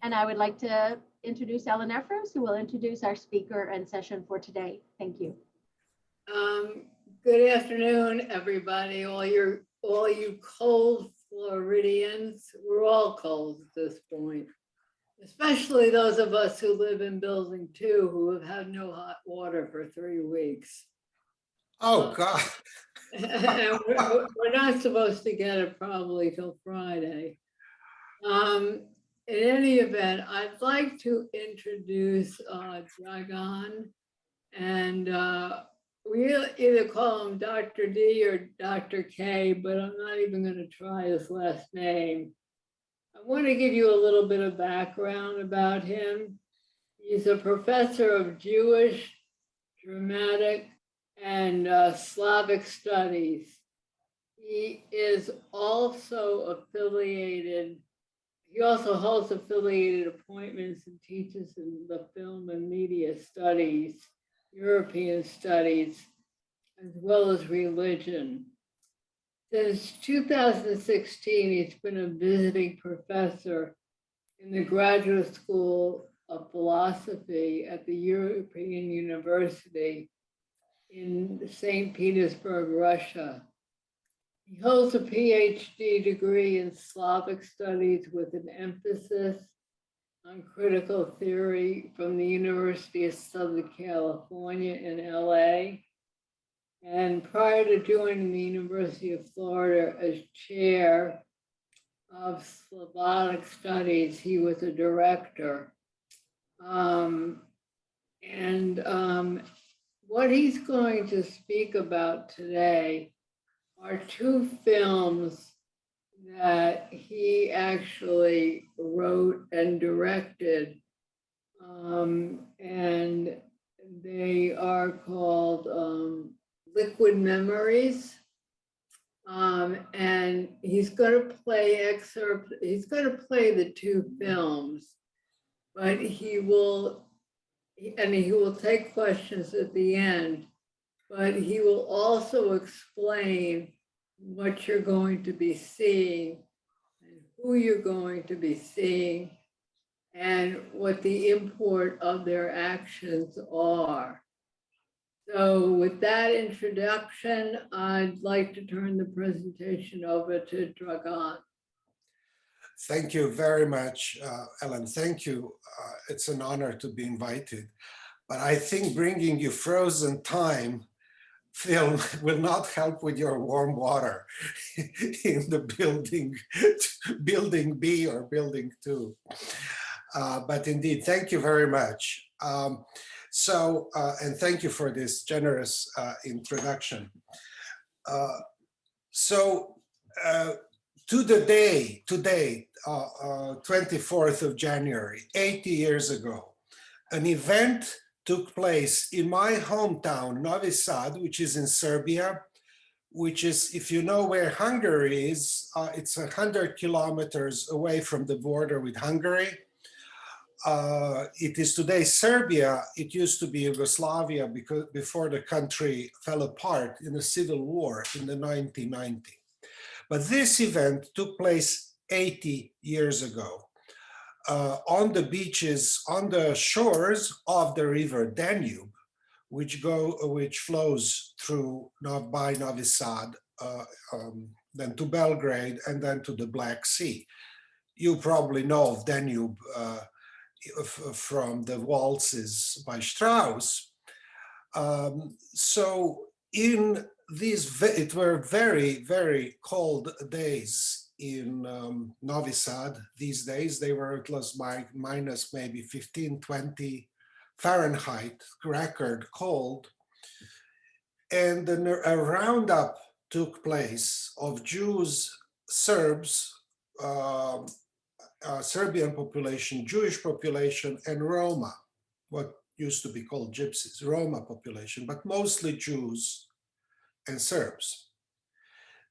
And I would like to introduce Ellen Efros, who will introduce our speaker and session for today. Thank you. Good afternoon, everybody. All you cold Floridians. We're all cold at this point, especially those of us who live in building 2 who have had no hot water for 3 weeks. Oh, God. And we're not supposed to get it probably till Friday. In any event, I'd like to introduce Dragan, and we either call him Dr. D or Dr. K, but I'm not even going to try his last name. I want to give you a little bit of background about him. He's a professor of Jewish, Dramatic, and Slavic studies. He is also affiliated, he also holds affiliated appointments and teaches in the film and media studies, European studies, as well as religion. Since 2016, he's been a visiting professor in the Graduate School of Philosophy at the European University in St. Petersburg, Russia. He holds a PhD degree in Slavic studies with an emphasis on critical theory from the University of Southern California in LA. And prior to joining the University of Florida as chair of Slavic studies, he was a director. What he's going to speak about today are 2 films that he actually wrote and directed, and they are called Liquid Memories, and he's going to play excerpts. He's going to play the 2 films, but he will take questions at the end, but he will also explain what you're going to be seeing and who you're going to be seeing and what the import of their actions are. So with that introduction, I'd like to turn the presentation over to Dragan. Thank you very much, Ellen. Thank you. It's an honor to be invited. But I think bringing you Frozen Time film will not help with your warm water in the building B or building 2. But indeed, thank you very much. And thank you for this generous introduction. To the day, today, 24th of January, 80 years ago, an event took place in my hometown, Novi Sad, which is in Serbia, which is, if you know where Hungary is, it's 100 kilometers away from the border with Hungary. It is today Serbia. It used to be Yugoslavia before the country fell apart in a civil war in the 1990s. But this event took place 80 years ago on the beaches, on the shores of the river Danube, which flows through by Novi Sad, then to Belgrade, and then to the Black Sea. You probably know of Danube from the waltzes by Strauss. So in these, it were very, very cold days in Novi Sad. These days, they were plus minus maybe 15, 20 Fahrenheit, record cold. And then a roundup took place of Jews, Serbs, Serbian population, Jewish population, and Roma, what used to be called Gypsies, Roma population, but mostly Jews and Serbs.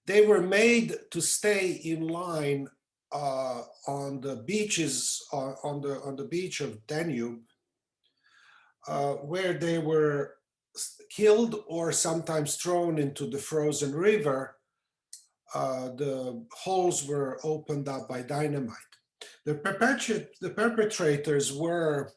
They were made to stay in line on the beaches, on the beach of Danube, where they were killed or sometimes thrown into the frozen river. The holes were opened up by dynamite. The perpetrators were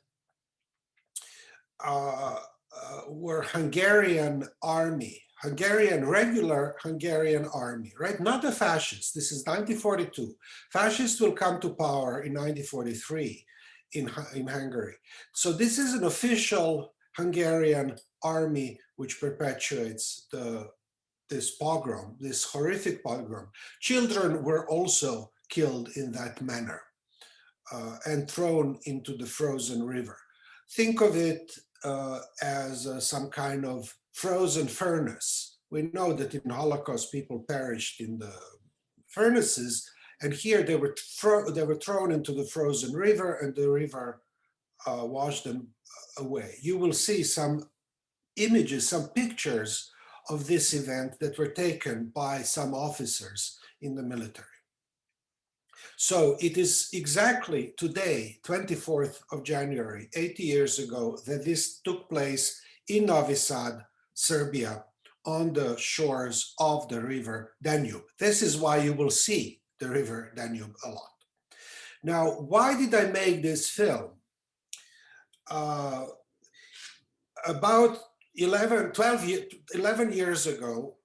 Hungarian army, regular Hungarian army, right? Not the fascists. This is 1942. Fascists will come to power in 1943 in Hungary. So this is an official Hungarian army which perpetuates this pogrom, this horrific pogrom. Children were also killed in that manner and thrown into the frozen river. Think of it as some kind of frozen furnace. We know that in Holocaust people perished in the furnaces, and here they were thrown into the frozen river, and the river washed them away. You will see some images, some pictures of this event that were taken by some officers in the military. So it is exactly today, 24th of January, 80 years ago, that this took place in Novi Sad, Serbia, on the shores of the river Danube. This is why you will see the river Danube a lot. Now, why did I make this film? About 12 years ago,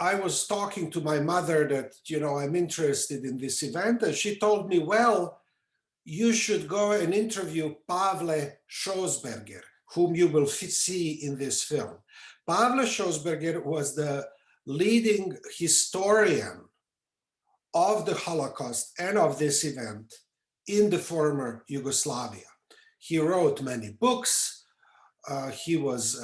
I was talking to my mother that, I'm interested in this event, and she told me, well, you should go and interview Pavle Schoesberger, whom you will see in this film. Pavle Schoesberger was the leading historian of the Holocaust and of this event in the former Yugoslavia. He wrote many books. He was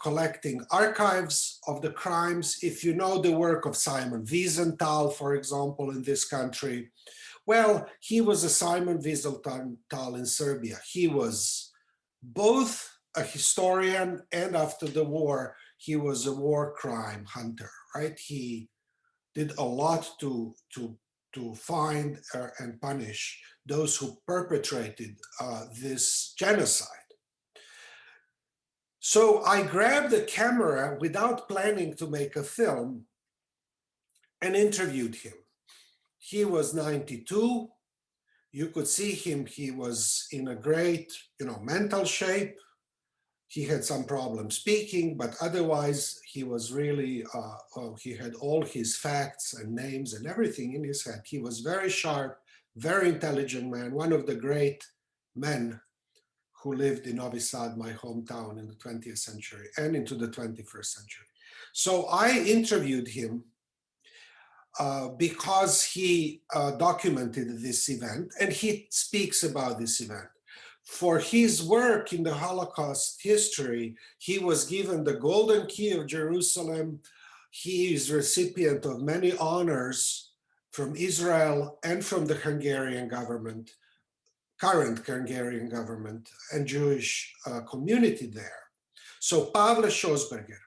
collecting archives of the crimes. If you know the work of Simon Wiesenthal, for example, in this country, well, he was a Simon Wiesenthal in Serbia. He was both a historian and after the war, he was a war crime hunter, right? He did a lot to find and punish those who perpetrated this genocide. So I grabbed the camera without planning to make a film and interviewed him. He was 92. You could see him. He was in a great, mental shape. He had some problem speaking, but otherwise he was really, he had all his facts and names and everything in his head. He was very sharp, very intelligent man, one of the great men who lived in Novi Sad, my hometown, in the 20th century and into the 21st century. So I interviewed him because he documented this event and he speaks about this event. For his work in the Holocaust history, he was given the Golden Key of Jerusalem. He is recipient of many honors from Israel and from the Hungarian government, current Hungarian government and Jewish community there. So Pavle Schoesberger.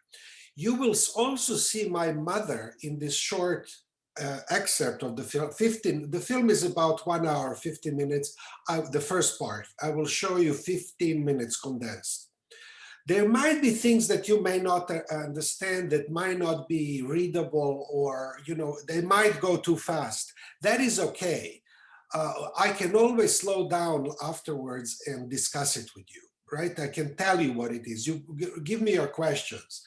You will also see my mother in this short excerpt of the film. The film is about 1 hour, 15 minutes. The first part, I will show you 15 minutes condensed. There might be things that you may not understand that might not be readable or, they might go too fast. That is okay. I can always slow down afterwards and discuss it with you, right? I can tell you what it is. You give me your questions.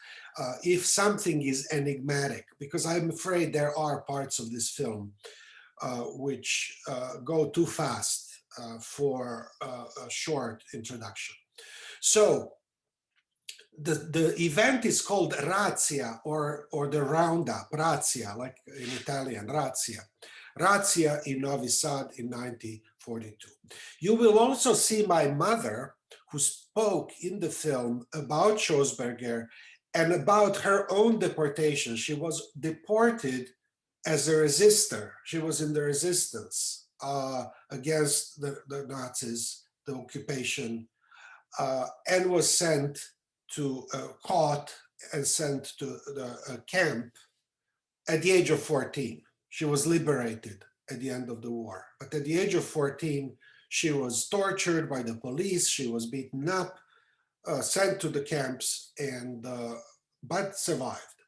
If something is enigmatic, because I'm afraid there are parts of this film which go too fast for a short introduction. So the event is called Razzia or the roundup, Razzia, like in Italian, Razzia. Razzia in Novi Sad in 1942. You will also see my mother, who spoke in the film about Schoesberger and about her own deportation. She was deported as a resistor. She was in the resistance against the Nazis, the occupation, and was sent to, caught and sent to the camp at the age of 14. She was liberated at the end of the war. But at the age of 14, she was tortured by the police. She was beaten up, sent to the camps, and but survived.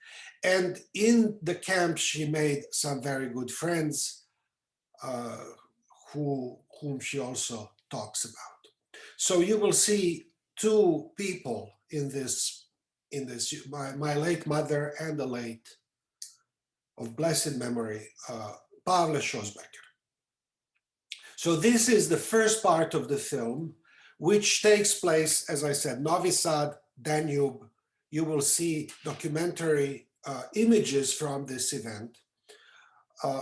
And in the camp, she made some very good friends whom she also talks about. So you will see two people in this, my late mother and the late, of blessed memory, Pavle Schosbecker. So this is the first part of the film, which takes place, as I said, Novi Sad, Danube. You will see documentary images from this event.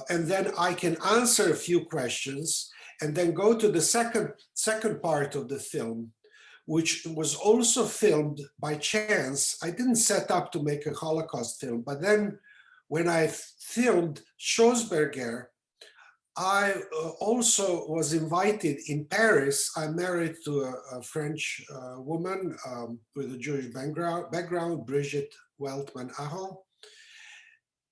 And then I can answer a few questions and then go to the second part of the film, which was also filmed by chance. I didn't set up to make a Holocaust film, but then when I filmed Schosberger, I also was invited in Paris. I'm married to a French woman with a Jewish background, Brigitte Weltman-Aho.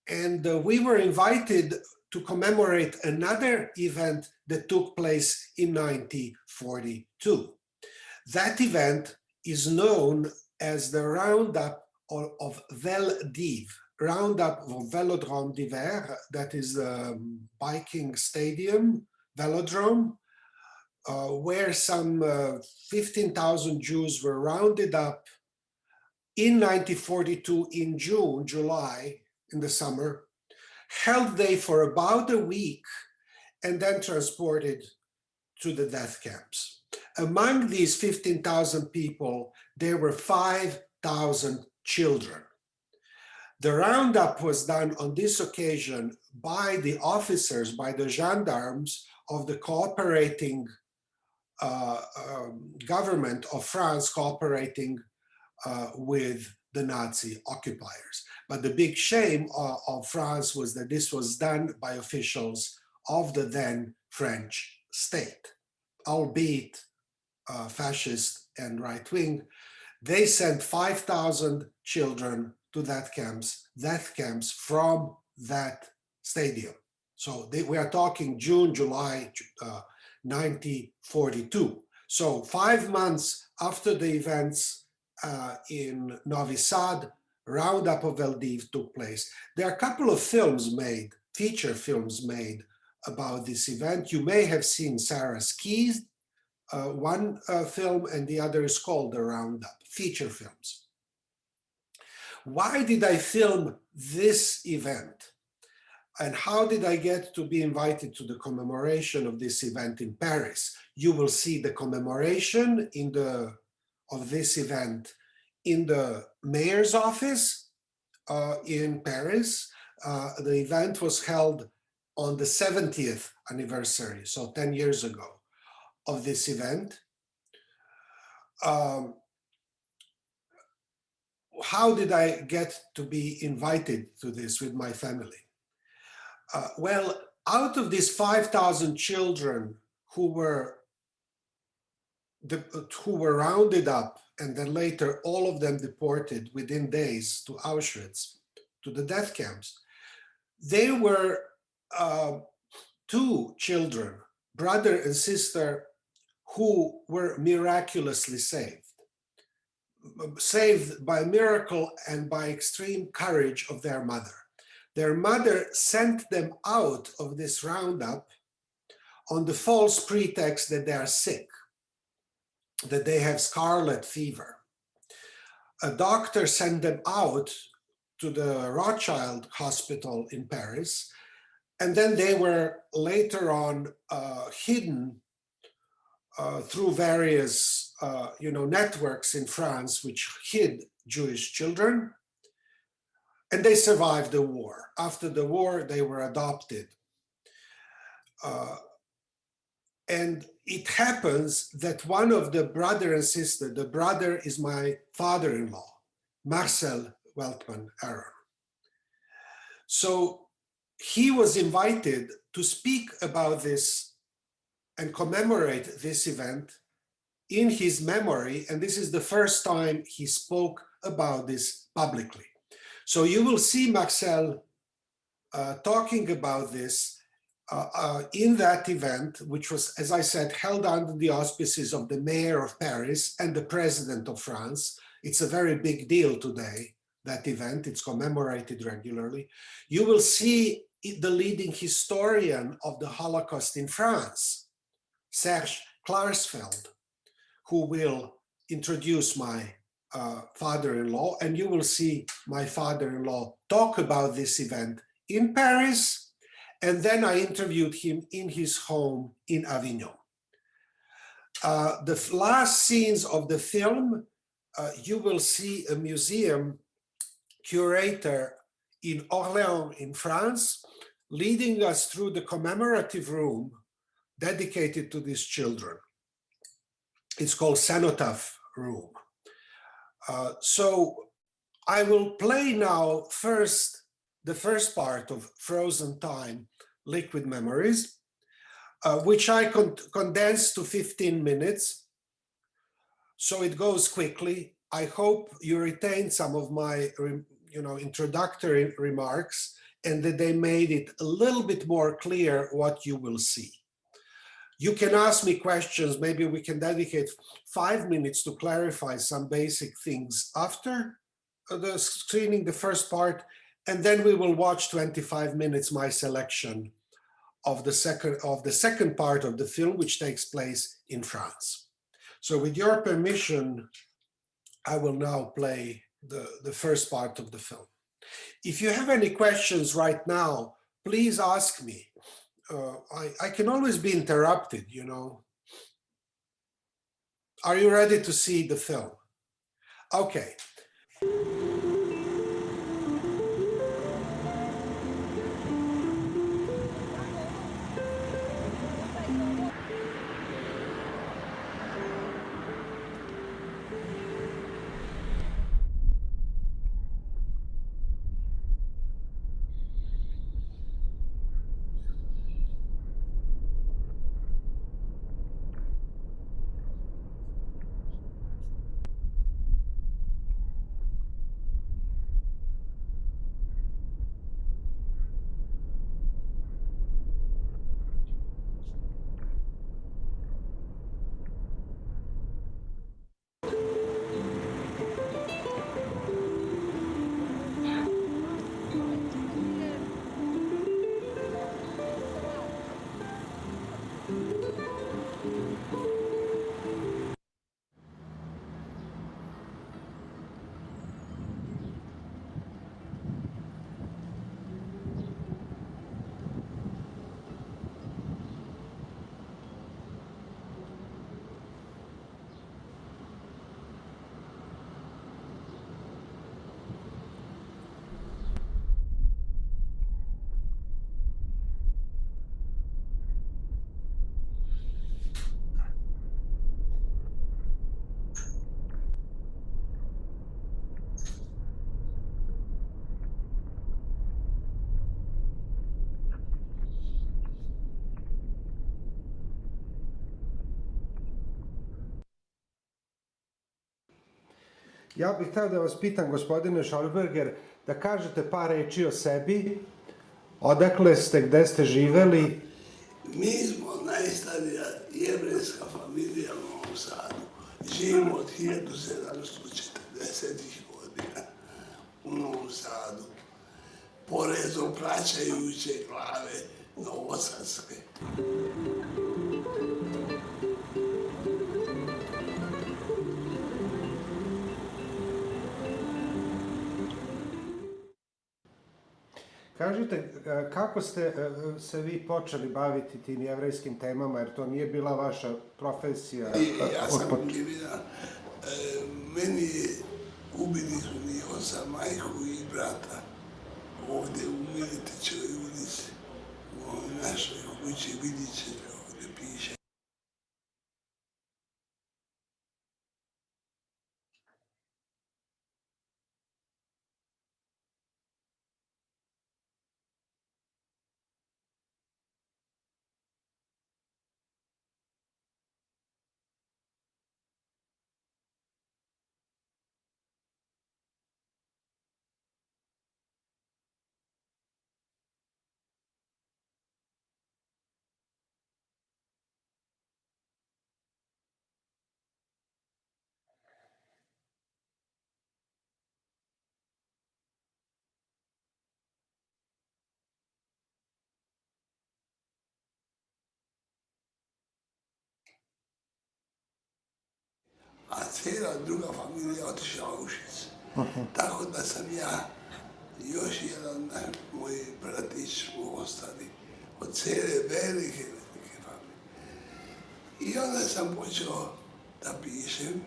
And we were invited to commemorate another event that took place in 1942. That event is known as the Roundup of Veldiv, Roundup of Velodrome d'Hiver, that is the biking stadium, velodrome, where some 15,000 Jews were rounded up in 1942 in June, July, in the summer, held there for about a week, and then transported to the death camps. Among these 15,000 people, there were 5,000 children. The roundup was done on this occasion by the officers, by the gendarmes of the cooperating government of France, cooperating with the Nazi occupiers. But the big shame of France was that this was done by officials of the then French state, albeit fascist and right-wing. They sent 5,000 children to death camps from that stadium. So we are talking June, July 1942. So 5 months after the events in Novi Sad, Roundup of Veldiv took place. There are a couple of films made, feature films made about this event. You may have seen Sarah's Keys, one film, and the other is called The Roundup, feature films. Why did I film this event? And how did I get to be invited to the commemoration of this event in Paris? You will see the commemoration of this event in the mayor's office in Paris. The event was held on the 70th anniversary, so 10 years ago, of this event. How did I get to be invited to this with my family? Well, out of these 5,000 children who were rounded up and then later all of them deported within days to Auschwitz, to the death camps, there were two children, brother and sister, who were miraculously saved by miracle and by extreme courage of their mother. Their mother sent them out of this roundup on the false pretext that they are sick, that they have scarlet fever. A doctor sent them out to the Rothschild Hospital in Paris, and then they were later on hidden through various networks in France which hid Jewish children, and they survived the war. After the war, they were adopted. And it happens that one of the brother and sister, the brother is my father-in-law, Marcel Weltman-Aho. So he was invited to speak about this and commemorate this event in his memory, and this is the first time he spoke about this publicly. So you will see Marcel talking about this in that event, which was, as I said, held under the auspices of the mayor of Paris and the president of France. It's a very big deal today that event. It's commemorated regularly. You will see the leading historian of the Holocaust in France, Serge Klarsfeld, who will introduce my father-in-law, and you will see my father-in-law talk about this event in Paris, and then I interviewed him in his home in Avignon. The last scenes of the film, you will see a museum curator in Orléans in France, leading us through the commemorative room dedicated to these children. It's called Cenotaph Room. So I will play now the first part of Frozen Time, Liquid Memories, which I condensed to 15 minutes. So it goes quickly. I hope you retain some of my introductory remarks and that they made it a little bit more clear what you will see. You can ask me questions. Maybe we can dedicate 5 minutes to clarify some basic things after the screening, the first part, and then we will watch 25 minutes, my selection of the second part of the film, which takes place in France. So with your permission, I will now play the first part of the film. If you have any questions right now, please ask me. I can always be interrupted, you know. Are you ready to see the film? Okay. Ja bih htio da vas pitam, gospodine Scholberger, da kažete par reči o sebi, odakle ste, gde ste živeli. Mi smo najstarija jevrejska familija u Novom Sadu. Živimo od 1740. godina u Novom Sadu, porezom plaćajuće glave novosadske. Kažite, kako ste se vi počeli baviti tim jevrejskim temama, jer to nije bila vaša profesija? Ja sam krivinan. Meni je ubili su mi oca, majku i brata ovdje u Miletićevoj ulici, u našoj kući, vidit ćete ovdje piše. cijela druga familija otišla u Auschwitz. Tako da sam ja još jedan moj bratić smo ostali od cijele velike familije. I onda sam počeo da pišem.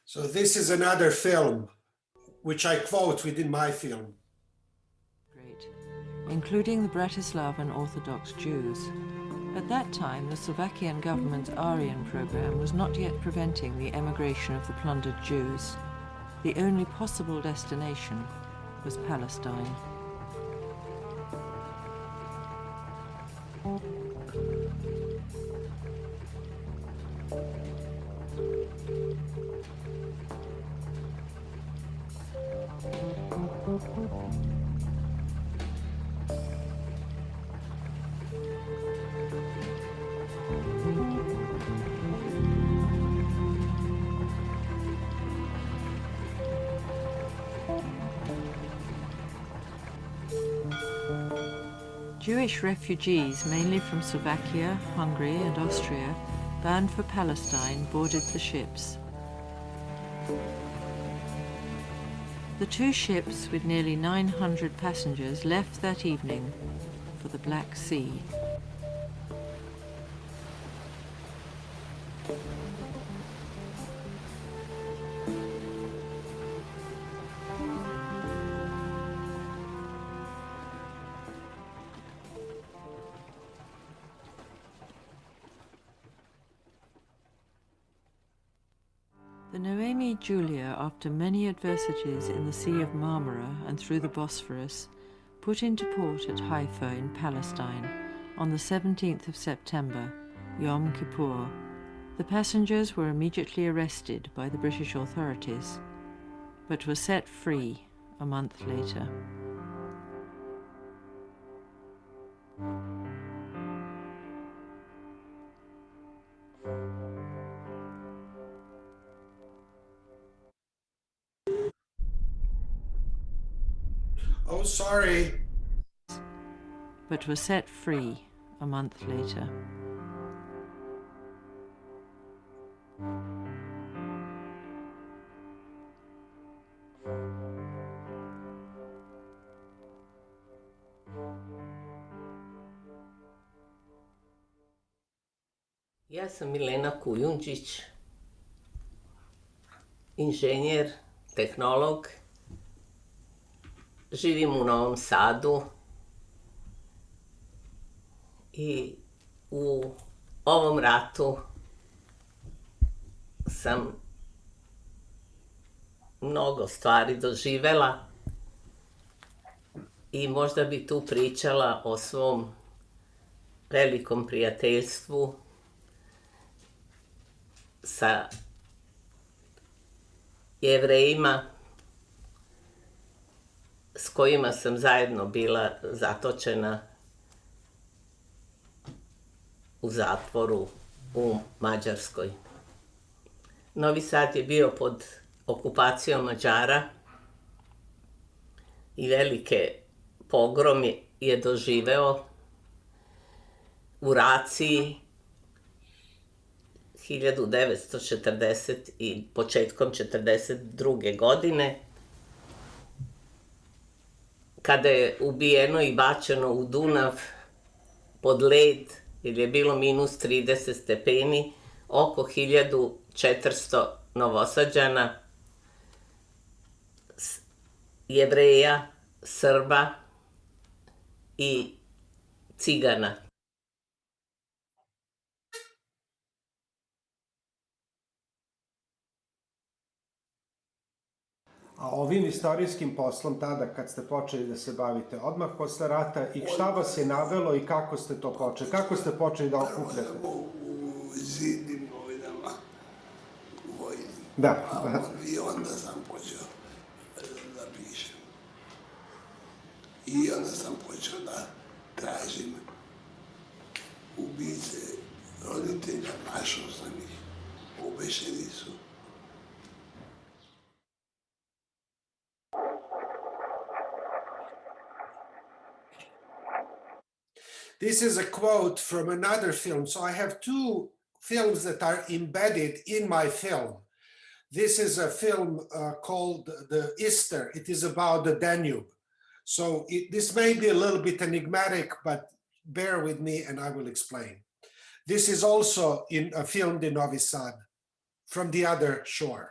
So this is another film, which I quote within my film. Great, including the Bratislavan Orthodox Jews. At that time, the Slovakian government's Aryan program was not yet preventing the emigration of the plundered Jews. The only possible destination was Palestine. Jewish refugees, mainly from Slovakia, Hungary and Austria, bound for Palestine, boarded the ships. The two ships, with nearly 900 passengers, left that evening for the Black Sea. The Noemi Julia, after many adversities in the Sea of Marmara and through the Bosphorus, put into port at Haifa in Palestine on the 17th of September, Yom Kippur. The passengers were immediately arrested by the British authorities, but were set free a month later. Oh, sorry. But were set free a month later. Ja sam Milena Kujundžić, inženjer, tehnolog. Živim u Novom Sadu i u ovom ratu sam mnogo stvari doživela i možda bi tu pričala o svom velikom prijateljstvu sa Jevrejima s kojima sam zajedno bila zatočena u zatvoru u Mađarskoj. Novi Sad je bio pod okupacijom Mađara i velike pogrome je doživeo u Raciji 1940 i početkom 1942. godine, kada je ubijeno i bačeno u Dunav pod led, jer je bilo minus 30 stepeni, oko 1400 Novosađana, Jevreja, Srba i Cigana. A ovim istorijskim poslom tada kad ste počeli da se bavite odmah posle rata i šta vas je navelo i kako ste to počeli? Kako ste počeli da okupljate? U zidnim novinama, u vojnim. Da. I onda sam počeo da pišem. I onda sam počeo da tražim ubice roditelja, našao sam ih, obešeni su. This is a quote from another film. So I have two films that are embedded in my film. This is a film called The Easter. It is about the Danube. So this may be a little bit enigmatic, but bear with me and I will explain. This is also filmed in Novi Sad from the other shore.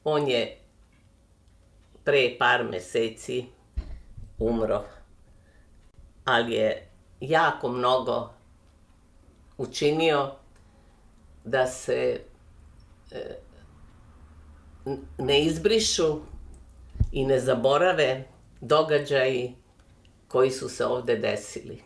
On je pre par meseci umro, ali je jako mnogo učinio da se ne izbrišu i ne zaborave događaji koji su se ovde desili.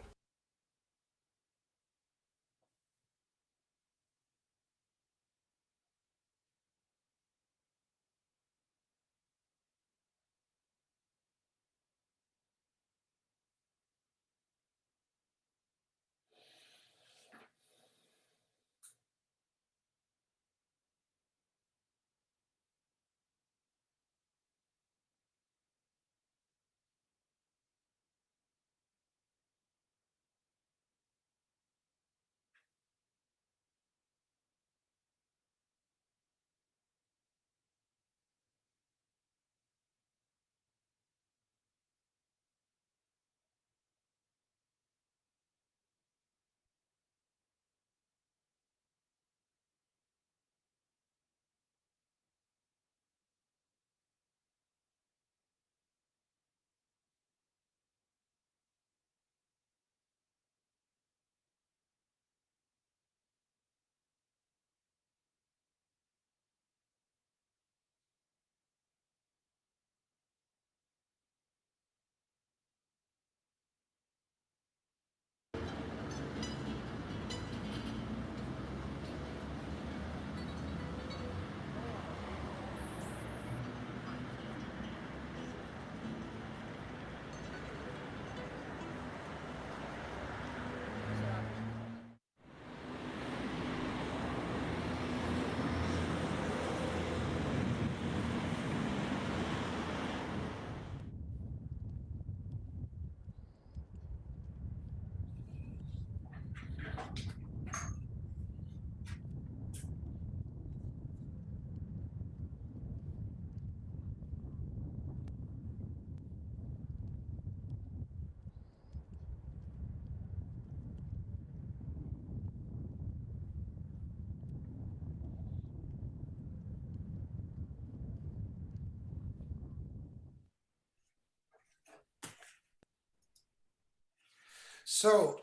So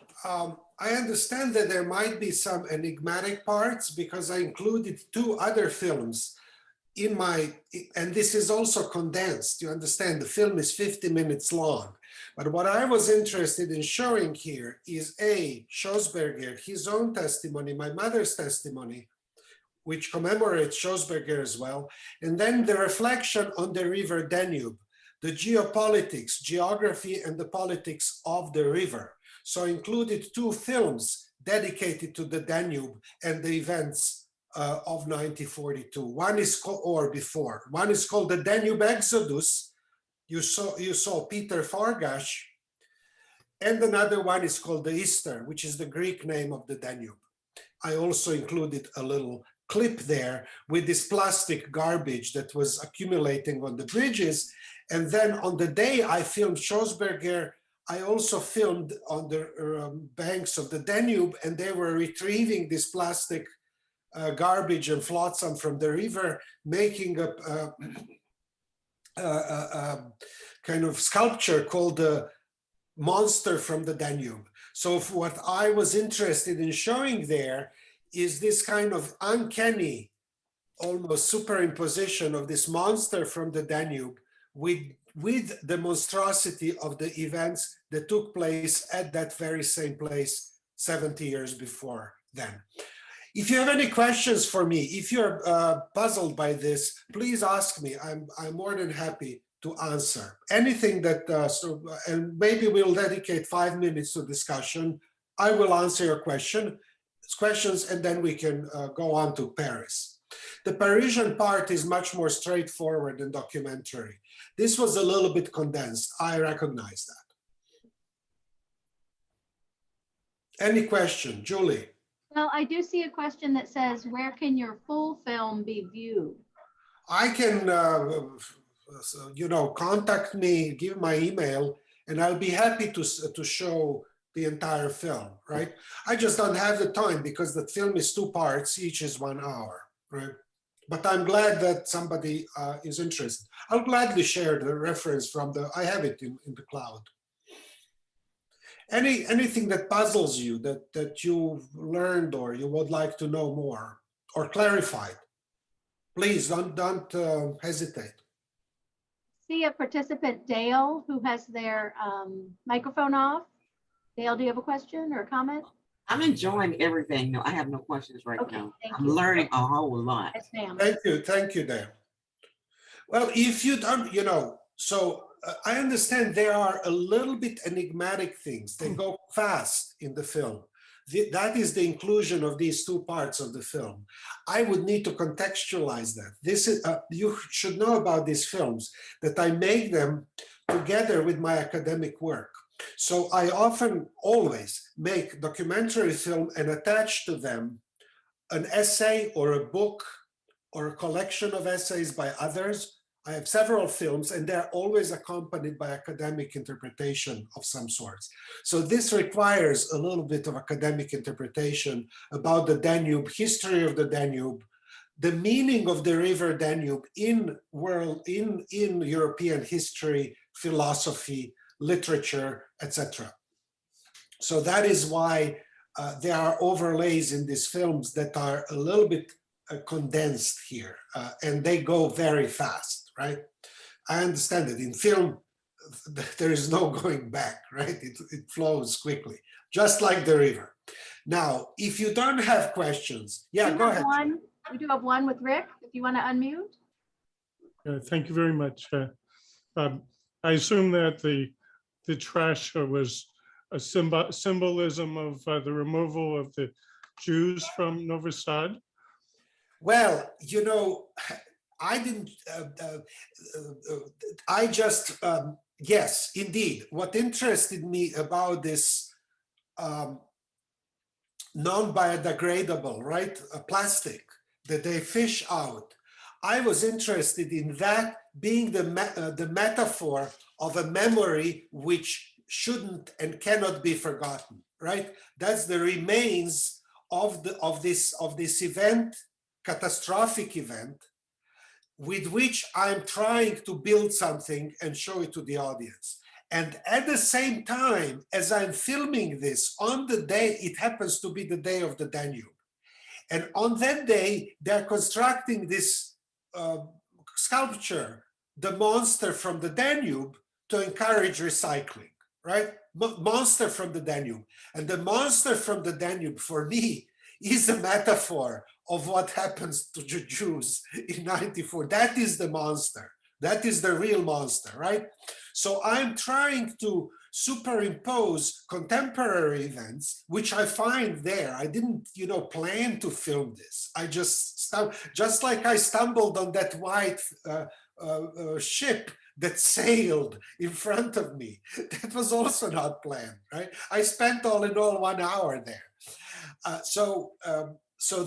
I understand that there might be some enigmatic parts because I included 2 other films in my, and this is also condensed. You understand, the film is 50 minutes long. But what I was interested in showing here is Schausberger, his own testimony, my mother's testimony, which commemorates Schausberger as well, and then the reflection on the river Danube, the geopolitics, geography, and the politics of the river. So I included 2 films dedicated to the Danube and the events of 1942. One is called, or before, one is called The Danube Exodus. You saw Peter Fargas, and another one is called The Easter, which is the Greek name of the Danube. I also included a little clip there with this plastic garbage that was accumulating on the bridges. And then on the day I filmed Schausberger, I also filmed on the banks of the Danube, and they were retrieving this plastic garbage and flotsam from the river, making a kind of sculpture called the Monster from the Danube. So what I was interested in showing there is this kind of uncanny, almost superimposition of this monster from the Danube with the monstrosity of the events that took place at that very same place 70 years before then. If you have any questions for me, if you're puzzled by this, please ask me. I'm more than happy to answer anything that, and maybe we'll dedicate 5 minutes to discussion. I will answer your questions, and then we can go on to Paris. The Parisian part is much more straightforward and documentary. This was a little bit condensed. I recognize that. Any question, Julie? Well, I do see a question that says, where can your full film be viewed? I can, contact me, give my email, and I'll be happy to show the entire film, right? I just don't have the time because the film is 2 parts, each is 1 hour, right? But I'm glad that somebody is interested. I'll gladly share the reference from I have it in the cloud. Anything that puzzles you, that you've learned or you would like to know more or clarified, please don't hesitate. see a participant, Dale, who has their microphone off. Dale, do you have a question or a comment? I'm enjoying everything. No, I have no questions right Okay, now. thank I'm you. learning a whole lot. Yes, ma'am. Thank you, Dan. Well, if you don't, so I understand there are a little bit enigmatic things. They go fast in the film. That is the inclusion of these two parts of the film. I would need to contextualize that. This is you should know about these films that I make them together with my academic work. So I often always make documentary film and attach to them an essay or a book or a collection of essays by others. I have several films and they're always accompanied by academic interpretation of some sorts. So this requires a little bit of academic interpretation about the Danube, history of the Danube, the meaning of the river Danube in European history, philosophy, literature, etc. So that is why there are overlays in these films that are a little bit condensed here, and they go very fast, right? I understand that in film, there is no going back, right? It flows quickly, just like the river. Now, if you don't have questions, yeah, go ahead. We do have one with Rick, if you want to unmute. Thank you very much. I assume that the trash was a symbolism of the removal of the Jews from Novi Sad. Well, I didn't, I just, yes, indeed. What interested me about this non-biodegradable, right, plastic that they fish out, I was interested in that being the metaphor of a memory which shouldn't and cannot be forgotten, right? That's the remains of this event, catastrophic event, with which I'm trying to build something and show it to the audience. And at the same time, as I'm filming this, on the day, it happens to be the day of the Danube. And on that day, they're constructing this sculpture, the monster from the Danube, to encourage recycling, right? Monster from the Danube. And the monster from the Danube, for me, is a metaphor of what happens to the Jews in 94. That is the monster. That is the real monster, right? So I'm trying to superimpose contemporary events, which I find there. I didn't, plan to film this. I just like I stumbled on that white ship that sailed in front of me. That was also not planned, right? I spent all in all 1 hour there. So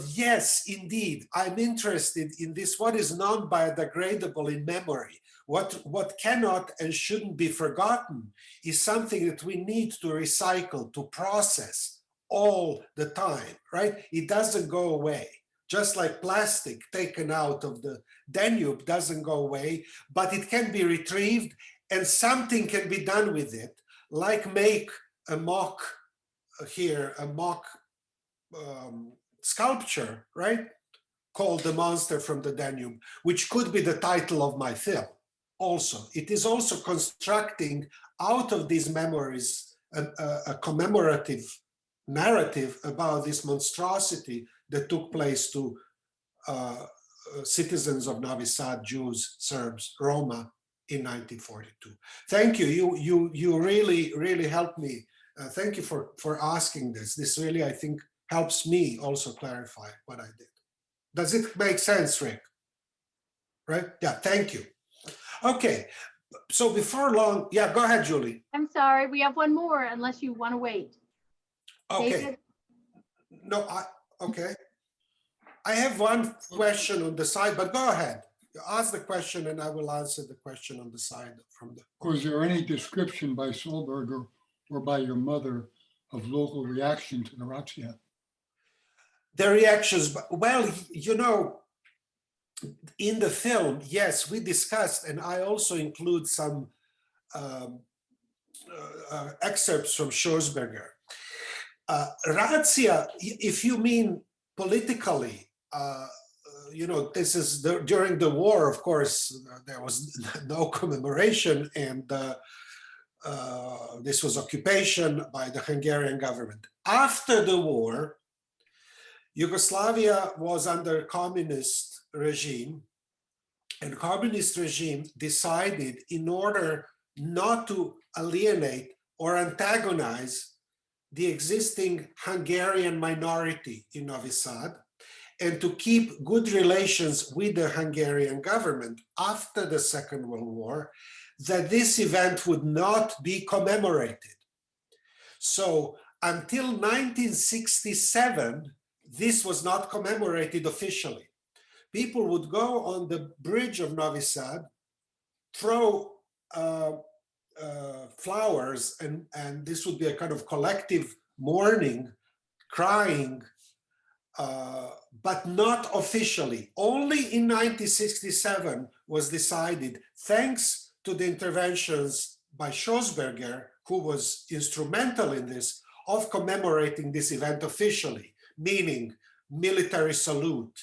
yes, indeed, I'm interested in this, what is non-biodegradable in memory. What cannot and shouldn't be forgotten is something that we need to recycle, to process all the time, right? It doesn't go away. Just like plastic taken out of the Danube doesn't go away, but it can be retrieved and something can be done with it, like make a mock sculpture, right? Called The Monster from the Danube, which could be the title of my film also. It is also constructing out of these memories a commemorative narrative about this monstrosity that took place to citizens of Novi Sad, Jews, Serbs, Roma in 1942. Thank you. You really helped me. Thank you for asking this. This really, I think, helps me also clarify what I did. Does it make sense, Rick? Right? Yeah, thank you. Okay, so before long, yeah, go ahead, Julie. I'm sorry, we have one more unless you want to wait. Okay. David? No, okay. I have one question on the side, but go ahead. Ask the question and I will answer the question on the side from the. Was there any description by Solberg or by your mother of local reaction to the razzia? The reactions, well, in the film, yes, we discussed, and I also include some excerpts from Schoesberger. Razzia, if you mean politically, this is during the war, of course, there was no commemoration, and this was occupation by the Hungarian government. After the war, Yugoslavia was under communist regime, and communist regime decided, in order not to alienate or antagonize the existing Hungarian minority in Novi Sad, and to keep good relations with the Hungarian government after the Second World War, that this event would not be commemorated. So until 1967, this was not commemorated officially. People would go on the bridge of Novi Sad, throw flowers, and this would be a kind of collective mourning, crying, but not officially. Only in 1967 was decided, thanks to the interventions by Schossberger, who was instrumental in this, of commemorating this event officially, meaning military salute.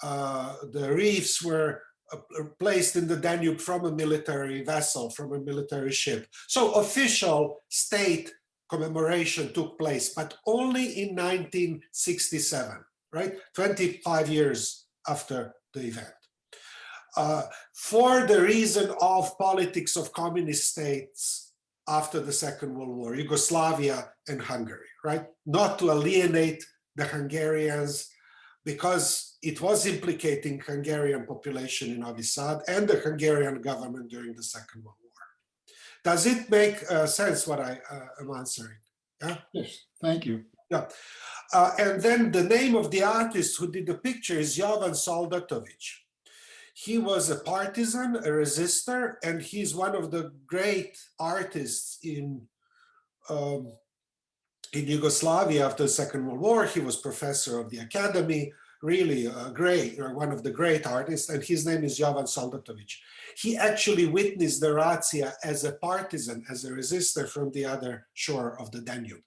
The reefs were placed in the Danube from a military vessel, from a military ship. So official state commemoration took place, but only in 1967, right? 25 years after the event. For the reason of politics of communist states after the Second World War, Yugoslavia and Hungary, right? Not to alienate the Hungarians, because it was implicating Hungarian population in Novi Sad and the Hungarian government during the Second World War. Does it make sense what I am answering? Yeah? Yes, thank you. Yeah. And then the name of the artist who did the picture is Jovan Soldatovic. He was a partisan, a resistor, and he's one of the great artists in Yugoslavia after the Second World War. He was professor of the academy, really one of the great artists, and his name is Jovan Soldatovic. He actually witnessed the razzia as a partisan, as a resistor from the other shore of the Danube.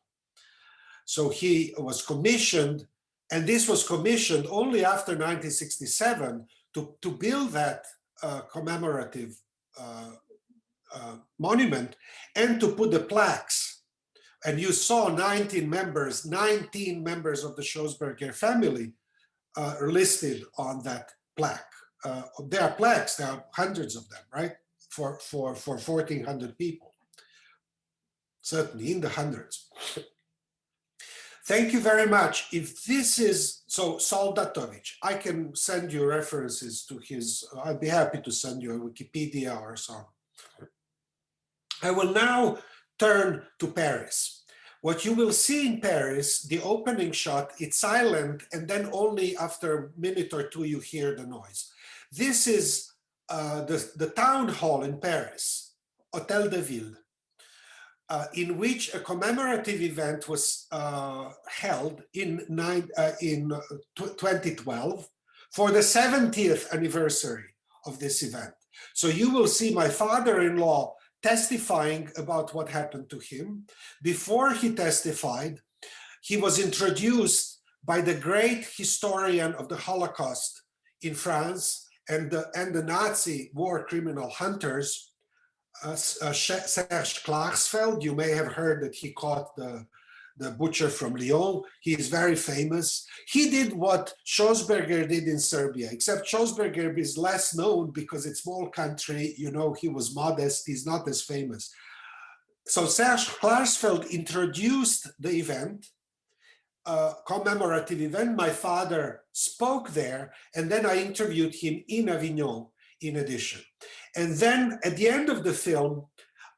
So he was commissioned, and this was commissioned only after 1967 to build that commemorative monument and to put the plaques. And you saw 19 members of the Schossberger family listed on that plaque. There are plaques, there are hundreds of them, right? For 1,400 people, certainly in the hundreds. Thank you very much. If this is, so Soldatovic, I can send you references to his, I'd be happy to send you a Wikipedia or so. I will now turn to Paris. What you will see in Paris, the opening shot, it's silent, and then only after a minute or two you hear the noise. This is the town hall in Paris, Hôtel de Ville, in which a commemorative event was held in 2012 for the 70th anniversary of this event. So you will see my father-in-law testifying about what happened to him. Before he testified, he was introduced by the great historian of the Holocaust in France and the Nazi war criminal hunters, Serge Klarsfeld. You may have heard that he caught the butcher from Lyon. He is very famous. He did what Schossberger did in Serbia, except Schossberger is less known because it's a small country. You know, he was modest. He's not as famous. So Serge Klarsfeld introduced the event, commemorative event. My father spoke there, and then I interviewed him in Avignon in addition. And then at the end of the film,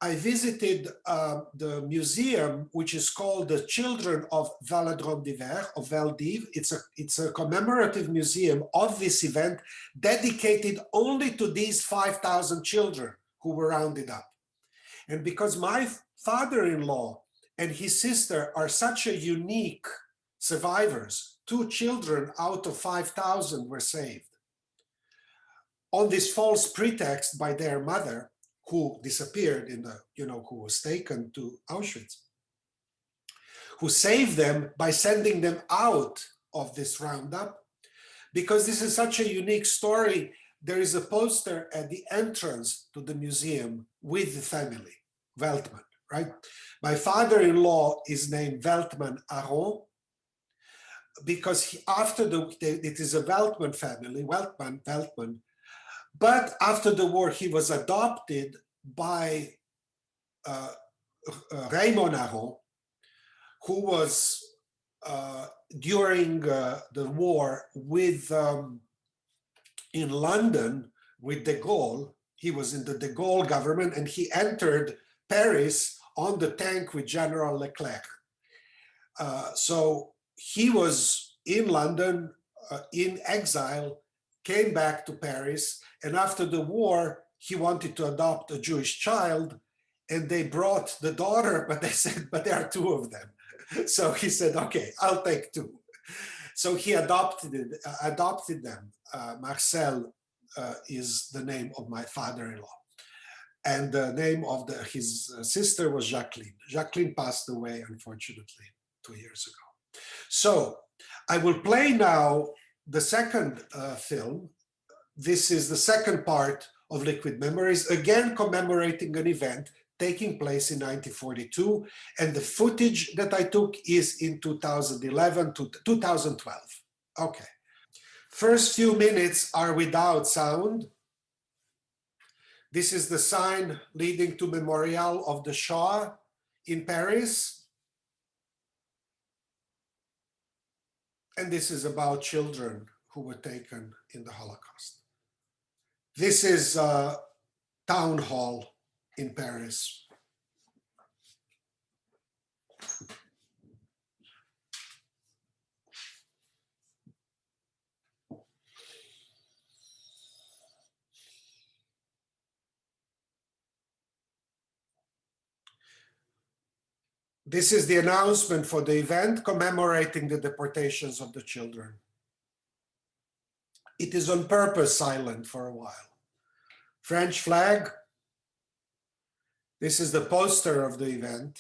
I visited the museum, which is called the Children of Valladon d'Hiver, of Valdiv. It's a commemorative museum of this event dedicated only to these 5,000 children who were rounded up. And because my father-in-law and his sister are such a unique survivors, 2 children out of 5,000 were saved. On this false pretext by their mother, who disappeared who was taken to Auschwitz, who saved them by sending them out of this roundup. because this is such a unique story, there is a poster at the entrance to the museum with the family, Veltman, right? My father-in-law is named Veltman Aron, because it is a Veltman family, Veltman, but after the war, he was adopted by Raymond Aron, who was during the war with in London with de Gaulle. He was in the de Gaulle government, and he entered Paris on the tank with General Leclerc. So he was in London in exile, came back to Paris, and after the war, he wanted to adopt a Jewish child, and they brought the daughter, but they said, but there are two of them. So he said, okay, I'll take two. So he adopted them. Marcel is the name of my father-in-law. And the name of his sister was Jacqueline. Jacqueline passed away, unfortunately, 2 years ago. So I will play now the second film. This is the second part of Liquid Memories, again commemorating an event taking place in 1942. And the footage that I took is in 2011 to 2012. Okay. First few minutes are without sound. This is the sign leading to Memorial of the Shoah in Paris. And this is about children who were taken in the Holocaust. This is a town hall in Paris. This is the announcement for the event commemorating the deportations of the children. It is on purpose silent for a while. French flag. This is the poster of the event.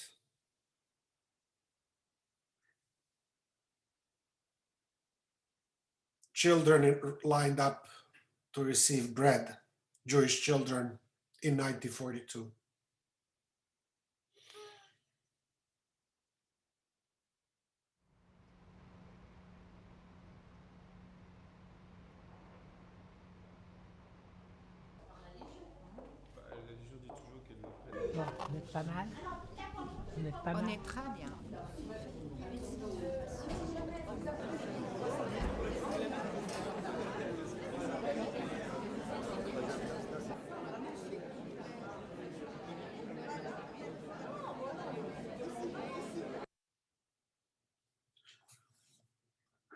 Children lined up to receive bread, Jewish children in 1942. Bon, vous êtes pas mal. Vous êtes pas mal. On est très bien.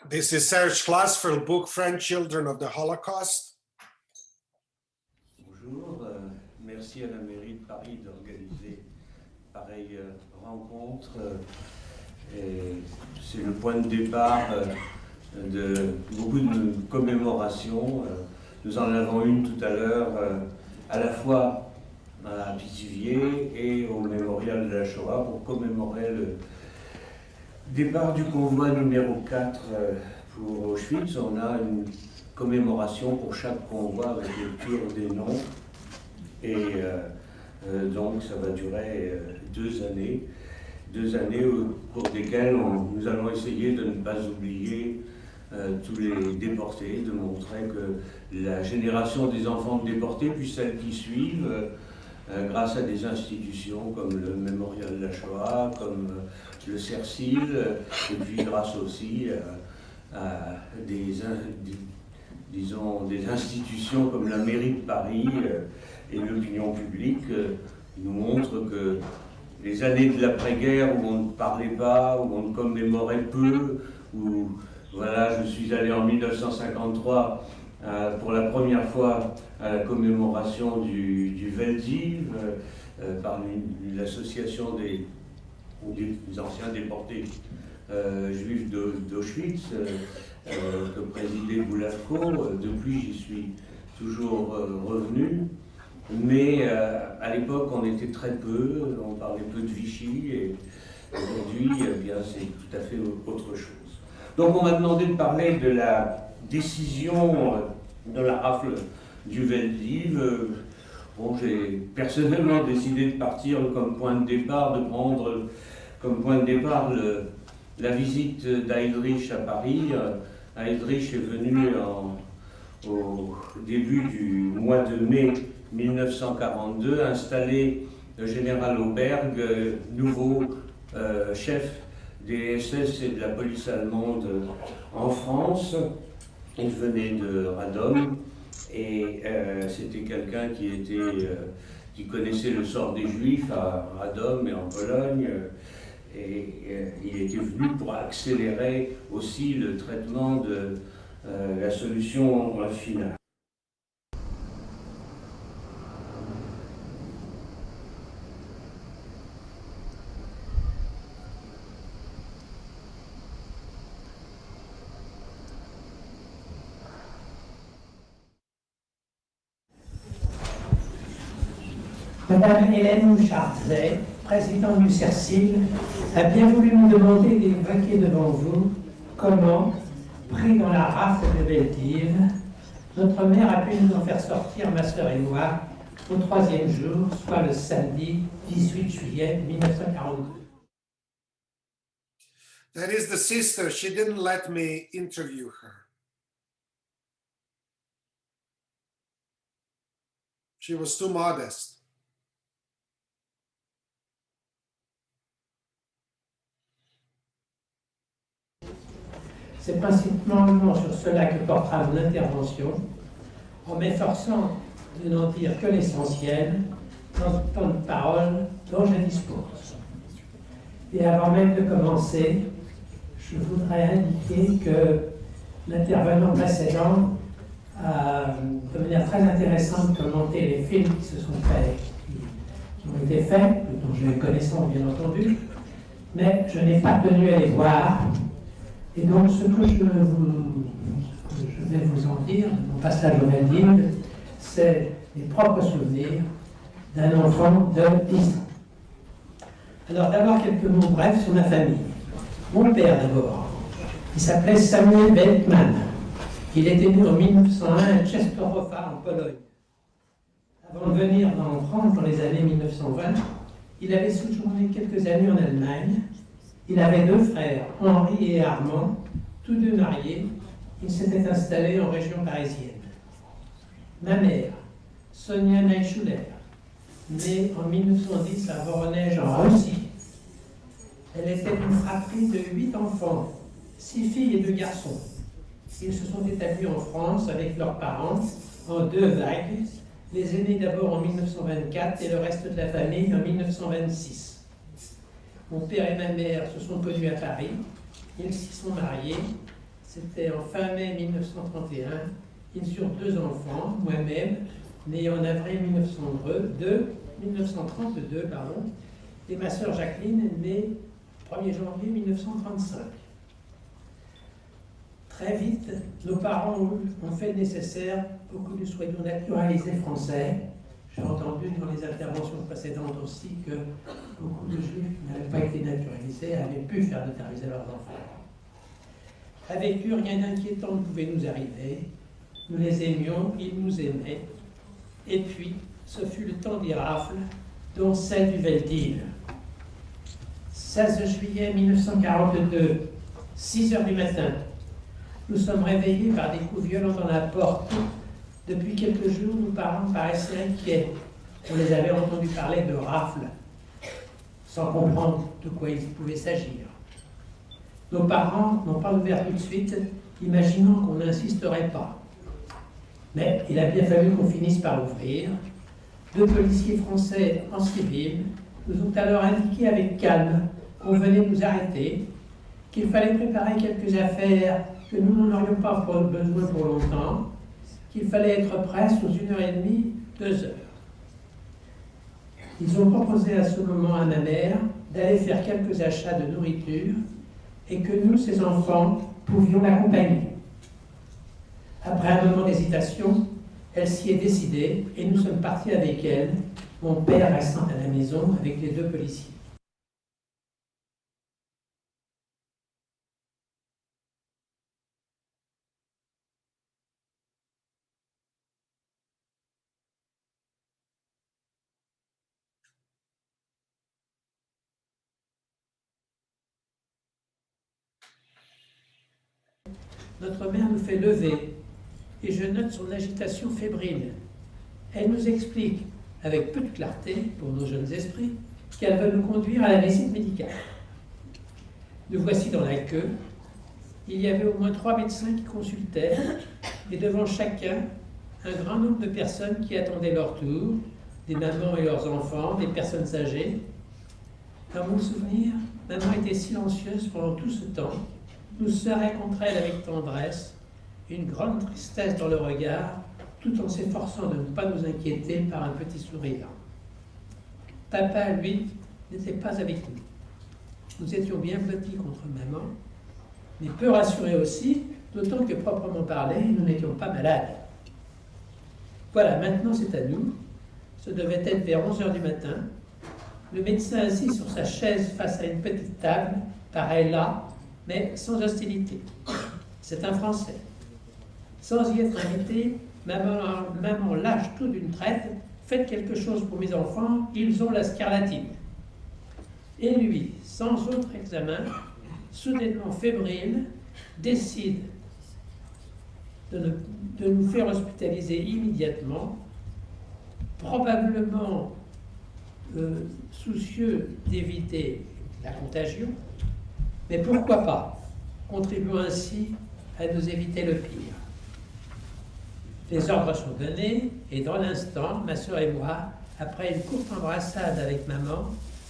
This is Serge Klasfel's book, French Children of the Holocaust. Bonjour, merci à la mairie de Paris d'organiser pareille rencontre. C'est le point de départ de beaucoup de commémorations. Nous en avons une tout à l'heure, à la fois à Pithiviers et au mémorial de la Shoah pour commémorer le départ du convoi numéro 4 pour Auschwitz. On a une commémoration pour chaque convoi avec lecture des noms. Et donc ça va durer 2 années. 2 années au cours desquelles nous allons essayer de ne pas oublier tous les déportés, de montrer que la génération des enfants déportés, puis celles qui suivent, grâce à des institutions comme le Mémorial de la Shoah, comme le CERCIL, et puis grâce aussi à des institutions comme la mairie de Paris et l'opinion publique, nous montrent que les années de l'après-guerre où on ne parlait pas, où on ne commémorait peu, où voilà, je suis allé en 1953 pour la première fois à la commémoration du Veldiv par l'association des anciens déportés juifs d'Auschwitz que présidait Boulavko. Depuis, j'y suis toujours revenu. Mais à l'époque, on était très peu, on parlait peu de Vichy, et aujourd'hui, eh bien, c'est tout à fait autre chose. Donc on m'a demandé de parler de la décision de la rafle du Veldiv, bon, j'ai personnellement décidé de partir comme point de départ, de prendre comme point de départ la visite d'Heydrich à Paris. Heydrich est venu au début du mois de mai 1942 installer le général Auberg, nouveau chef des SS et de la police allemande en France. Il venait de Radom et c'était quelqu'un qui connaissait le sort des Juifs à Radom et en Pologne. Et il était venu pour accélérer aussi le traitement de la solution finale. Madame Hélène Mouchardzet, présidente du CERCIL, a bien voulu me demander d'évoquer devant vous comment, pris dans la rafle de Veldiv, notre mère a pu nous en faire sortir, ma sœur et moi, au 3e jour, soit le samedi 18 juillet 1942. That is the sister. She didn't let me interview her. She was too modest. C'est principalement sur cela que portera mon intervention, en m'efforçant de n'en dire que l'essentiel dans le temps de parole dont je dispose. Et avant même de commencer, je voudrais indiquer que l'intervenant précédent a, de manière très intéressante, commenté les films qui se sont faits, qui ont été faits, dont j'ai connaissance bien entendu, mais je n'ai pas tenu à les voir. Et donc, ce que je vais vous en dire, de mon passage au Veldiv, c'est les propres souvenirs d'un enfant de 10 ans. Alors, d'abord, quelques mots brefs sur ma famille. Mon père, d'abord, il s'appelait Samuel Beltman. Il était né en 1901 à Częstochowa, en Pologne. Avant de venir en France, dans les années 1920, il avait séjourné quelques années en Allemagne. Il avait 2 frères, Henri et Armand, tous 2 mariés. Ils s'étaient installés en région parisienne. Ma mère, Sonia Neischuler, née en 1910 à Voronezh en Russie. Elle était une fratrie de 8 enfants, 6 filles et 2 garçons. Ils se sont établis en France avec leurs parents en 2 vagues, les aînés d'abord en 1924 et le reste de la famille en 1926. Mon père et ma mère se sont connus à Paris, ils s'y sont mariés, c'était en fin mai 1931, ils eurent 2 enfants, moi-même, né en avril 1932, et ma sœur Jacqueline, née 1er janvier 1935. Très vite, nos parents ont fait le nécessaire pour que nous soyons naturalisés français. J'ai entendu dans les interventions précédentes aussi que beaucoup de Juifs qui n'avaient pas été naturalisés avaient pu faire naturaliser leurs enfants. Avec eux, rien d'inquiétant ne pouvait nous arriver. Nous les aimions, ils nous aimaient. Et puis, ce fut le temps des rafles, dont celle du Veldiv. 16 juillet 1942, 6 heures du matin, nous sommes réveillés par des coups violents dans la porte. Depuis quelques jours, nos parents paraissaient inquiets. On les avait entendus parler de rafles, sans comprendre de quoi il pouvait s'agir. Nos parents n'ont pas ouvert tout de suite, imaginant qu'on n'insisterait pas. Mais il a bien fallu qu'on finisse par ouvrir. 2 policiers français en civil nous ont alors indiqué avec calme qu'on venait nous arrêter, qu'il fallait préparer quelques affaires, que nous n'en aurions pas besoin pour longtemps, qu'il fallait être prêts sous 1h30, 2 heures. Ils ont proposé à ce moment à ma mère d'aller faire quelques achats de nourriture et que nous, ses enfants, pouvions l'accompagner. Après un moment d'hésitation, elle s'y est décidée et nous sommes partis avec elle, mon père restant à la maison avec les 2 policiers. notre mère nous fait lever et je note son agitation fébrile. Elle nous explique, avec peu de clarté pour nos jeunes esprits, qu'elle veut nous conduire à la visite médicale. Nous voici dans la queue. Il y avait au moins 3 médecins qui consultaient et devant chacun, un grand nombre de personnes qui attendaient leur tour, des mamans et leurs enfants, des personnes âgées. Dans mon souvenir, maman était silencieuse pendant tout ce temps, nous serrait contre elle avec tendresse, une grande tristesse dans le regard, tout en s'efforçant de ne pas nous inquiéter par un petit sourire. Papa, lui, n'était pas avec nous. Nous étions bien blottis contre maman, mais peu rassurés aussi, d'autant que proprement parlé, nous n'étions pas malades. Voilà, maintenant c'est à nous. Ce devait être vers 11 h du matin. Le médecin assis sur sa chaise face à une petite table, pareil là, mais sans hostilité. C'est un Français. Sans y être invité, maman lâche tout d'une traite. Faites quelque chose pour mes enfants, ils ont la scarlatine. Et lui, sans autre examen, soudainement fébrile, décide de nous faire hospitaliser immédiatement, probablement soucieux d'éviter la contagion, mais pourquoi pas, contribuant ainsi à nous éviter le pire. Les ordres sont donnés, et dans l'instant, ma sœur et moi, après une courte embrassade avec maman,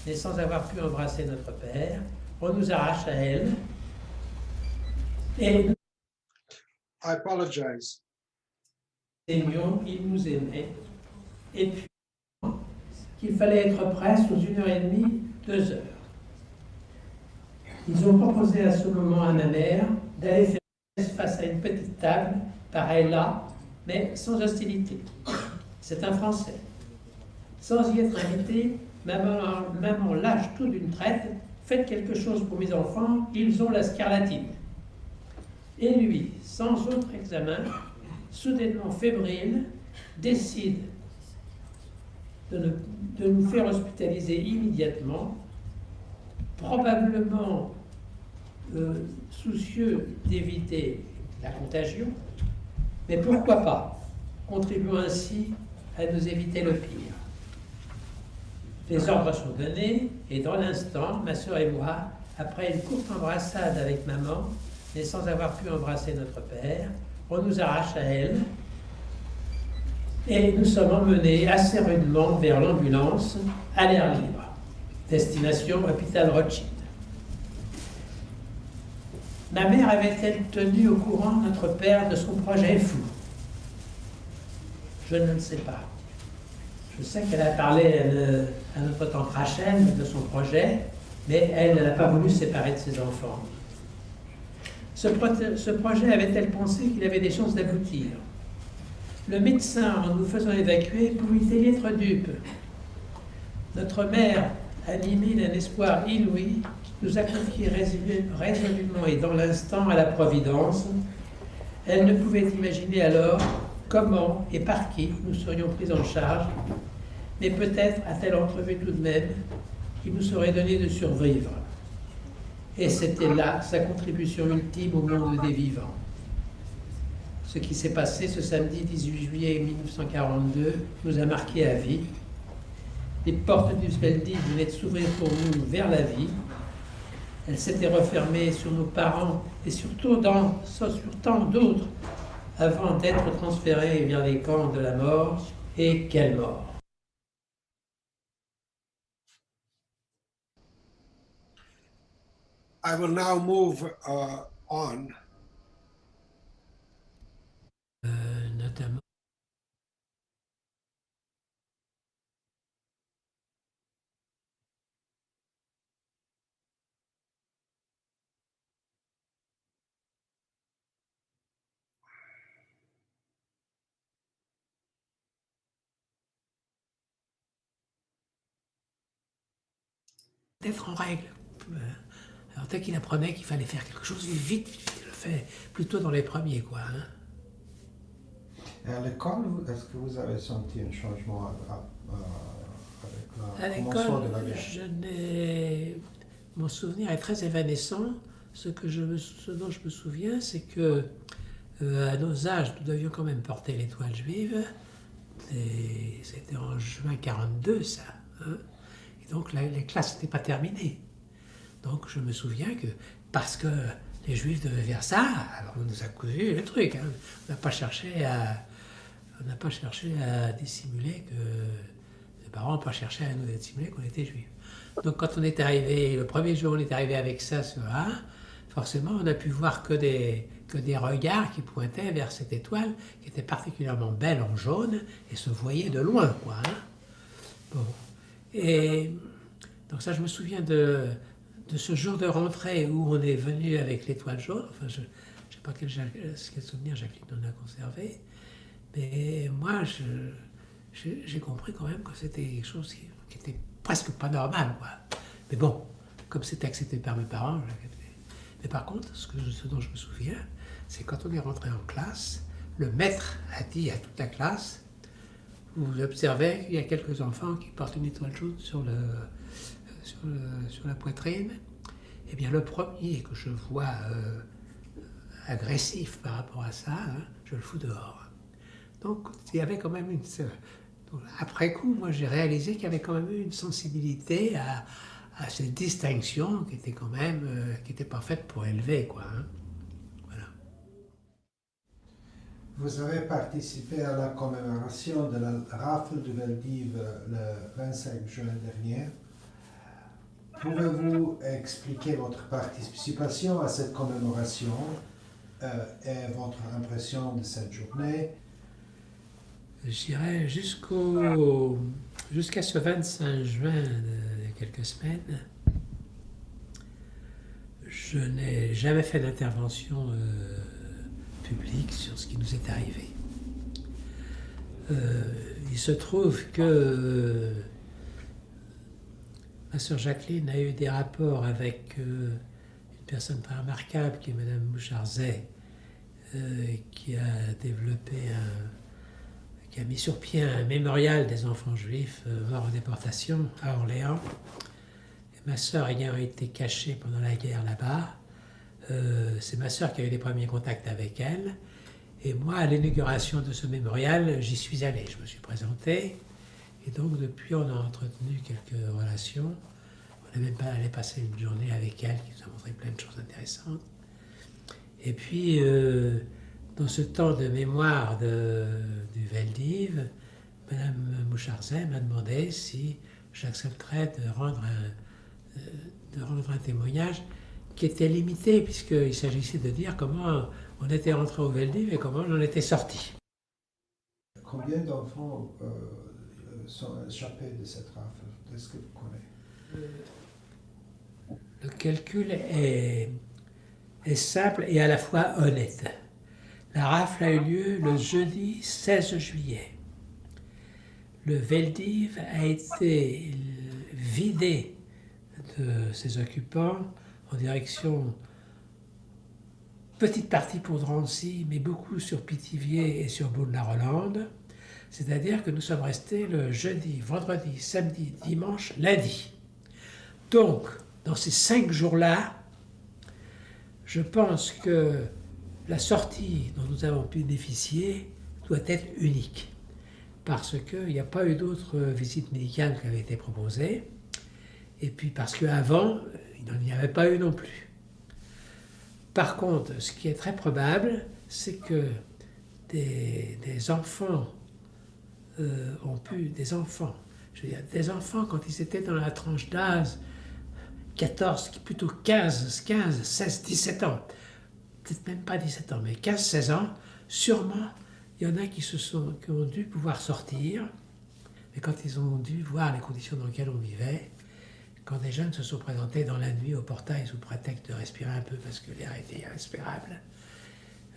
mais sans avoir pu embrasser notre père, on nous arrache à elle. Et nous I apologize. aimions, il nous aimait. Et puis, qu'il fallait être prêt sous 1h30, 2 heures. Ils ont proposé à ce moment à ma mère d'aller faire face à une petite table, pareil là, mais sans hostilité. C'est un Français. Sans y être invité, maman lâche tout d'une traite. Faites quelque chose pour mes enfants, ils ont la scarlatine. Et lui, sans autre examen, soudainement fébrile, décide de nous faire hospitaliser immédiatement, probablement soucieux d'éviter la contagion, mais pourquoi pas, contribuant ainsi à nous éviter le pire. Les ordres sont donnés, et dans l'instant, ma sœur et moi, après une courte embrassade avec maman, mais sans avoir pu embrasser notre père, on nous arrache à elle, et nous sommes emmenés assez rudement vers l'ambulance, à l'air libre. Destination hôpital Rothschild. Ma mère avait-elle tenu au courant notre père de son projet fou? Je ne le sais pas. Je sais qu'elle a parlé à notre tante Rachel de son projet, mais elle n'a pas voulu se séparer de ses enfants. Ce projet avait-elle pensé qu'il avait des chances d'aboutir? Le médecin, en nous faisant évacuer, pouvait-il être dupe? Notre mère, animée d'un espoir inouï, nous a confié résolument et dans l'instant à la Providence. Elle ne pouvait imaginer alors comment et par qui nous serions pris en charge, mais peut-être a-t-elle entrevu tout de même qu'il nous serait donné de survivre. Et c'était là sa contribution ultime au monde des vivants. Ce qui s'est passé ce samedi 18 juillet 1942 nous a marqué à vie. Les portes du Sveldi venaient de s'ouvrir pour nous vers la vie. Elles s'étaient refermées sur nos parents et surtout sur tant d'autres avant d'être transférées vers les camps de la mort. Et quelle mort! I will now move on. Notamment. D'être en règle. Alors dès qu'il apprenait qu'il fallait faire quelque chose vite, il le fait plutôt dans les premiers, quoi. Hein. Et à l'école, est-ce que vous avez senti un changement avec la commencement de la guerre? Mon souvenir est très évanescent, Ce dont je me souviens, c'est que à nos âges, nous devions quand même porter l'étoile juive. C'était en juin 42, ça. Hein. Et donc les classes n'étaient pas terminées. Donc je me souviens que parce que les Juifs devaient faire ça, alors on nous a cousu le truc. Hein. On n'a pas cherché à dissimuler que les parents n'ont pas cherché à nous dissimuler qu'on était Juifs. Donc quand on est arrivé, le premier jour on est arrivé avec ça sur un, forcément on a pu voir que des regards qui pointaient vers cette étoile qui était particulièrement belle en jaune et se voyait de loin, quoi. Hein. Bon. Et donc ça, je me souviens de ce jour de rentrée où on est venu avec l'étoile jaune. Enfin, je ne sais pas quel souvenir Jacqueline en a conservé, mais moi, j'ai compris quand même que c'était quelque chose qui était presque pas normal, quoi. Mais bon, comme c'était accepté par mes parents, je l'ai accepté. Mais par contre, ce dont je me souviens, c'est quand on est rentré en classe, le maître a dit à toute la classe, vous observez qu'il y a quelques enfants qui portent une étoile jaune sur la poitrine. Eh bien, le premier que je vois agressif par rapport à ça, hein, je le fous dehors. Donc, il y avait quand même après coup, moi, j'ai réalisé qu'il y avait quand même eu une sensibilité à cette distinction qui était quand même, qui n'était pas faite pour élever, quoi. Hein. Voilà. Vous avez participé à la commémoration de la rafle de Veldiv le 25 juin dernier. Pouvez-vous expliquer votre participation à cette commémoration et votre impression de cette journée? J'irai jusqu'à ce 25 juin de quelques semaines. Je n'ai jamais fait d'intervention publique sur ce qui nous est arrivé. Il se trouve que ma sœur Jacqueline a eu des rapports avec une personne très remarquable qui est Madame Jujundzic, qui a développé qui a mis sur pied un mémorial des enfants juifs morts en déportation à Orléans. Et ma sœur ayant été cachée pendant la guerre là-bas, c'est ma sœur qui a eu les premiers contacts avec elle. Et moi, à l'inauguration de ce mémorial, j'y suis allé. Je me suis présenté. Et donc, depuis, on a entretenu quelques relations. On est même pas allé passer une journée avec elle, qui nous a montré plein de choses intéressantes. Et puis, dans ce temps de mémoire du Veldiv, Madame Jujundzic m'a demandé si j'accepterais de rendre un témoignage qui était limité, puisqu'il s'agissait de dire comment on était rentré au Veldiv et comment on en était sorti. Combien d'enfants sont échappés de cette rafle? Est-ce que vous connaissez? Le calcul est simple et à la fois honnête. La rafle a eu lieu le jeudi 16 juillet. Le Veldiv a été vidé de ses occupants en direction, petite partie pour Drancy, mais beaucoup sur Pithiviers et sur Beaune-la-Rolande. C'est-à-dire que nous sommes restés le jeudi, vendredi, samedi, dimanche, lundi. Donc, dans ces 5 jours-là, je pense que la sortie dont nous avons pu bénéficier doit être unique. Parce qu'il n'y a pas eu d'autres visites médicales qui avaient été proposées. Et puis parce qu'avant, il n'y en avait pas eu non plus. Par contre, ce qui est très probable, c'est que des enfants des enfants quand ils étaient dans la tranche d'âge 14, plutôt 15, 16, 17 ans, peut-être même pas 17 ans, mais 15, 16 ans, sûrement, il y en a qui ont dû pouvoir sortir, mais quand ils ont dû voir les conditions dans lesquelles on vivait, quand des jeunes se sont présentés dans la nuit au portail sous prétexte de respirer un peu parce que l'air était irrespirable,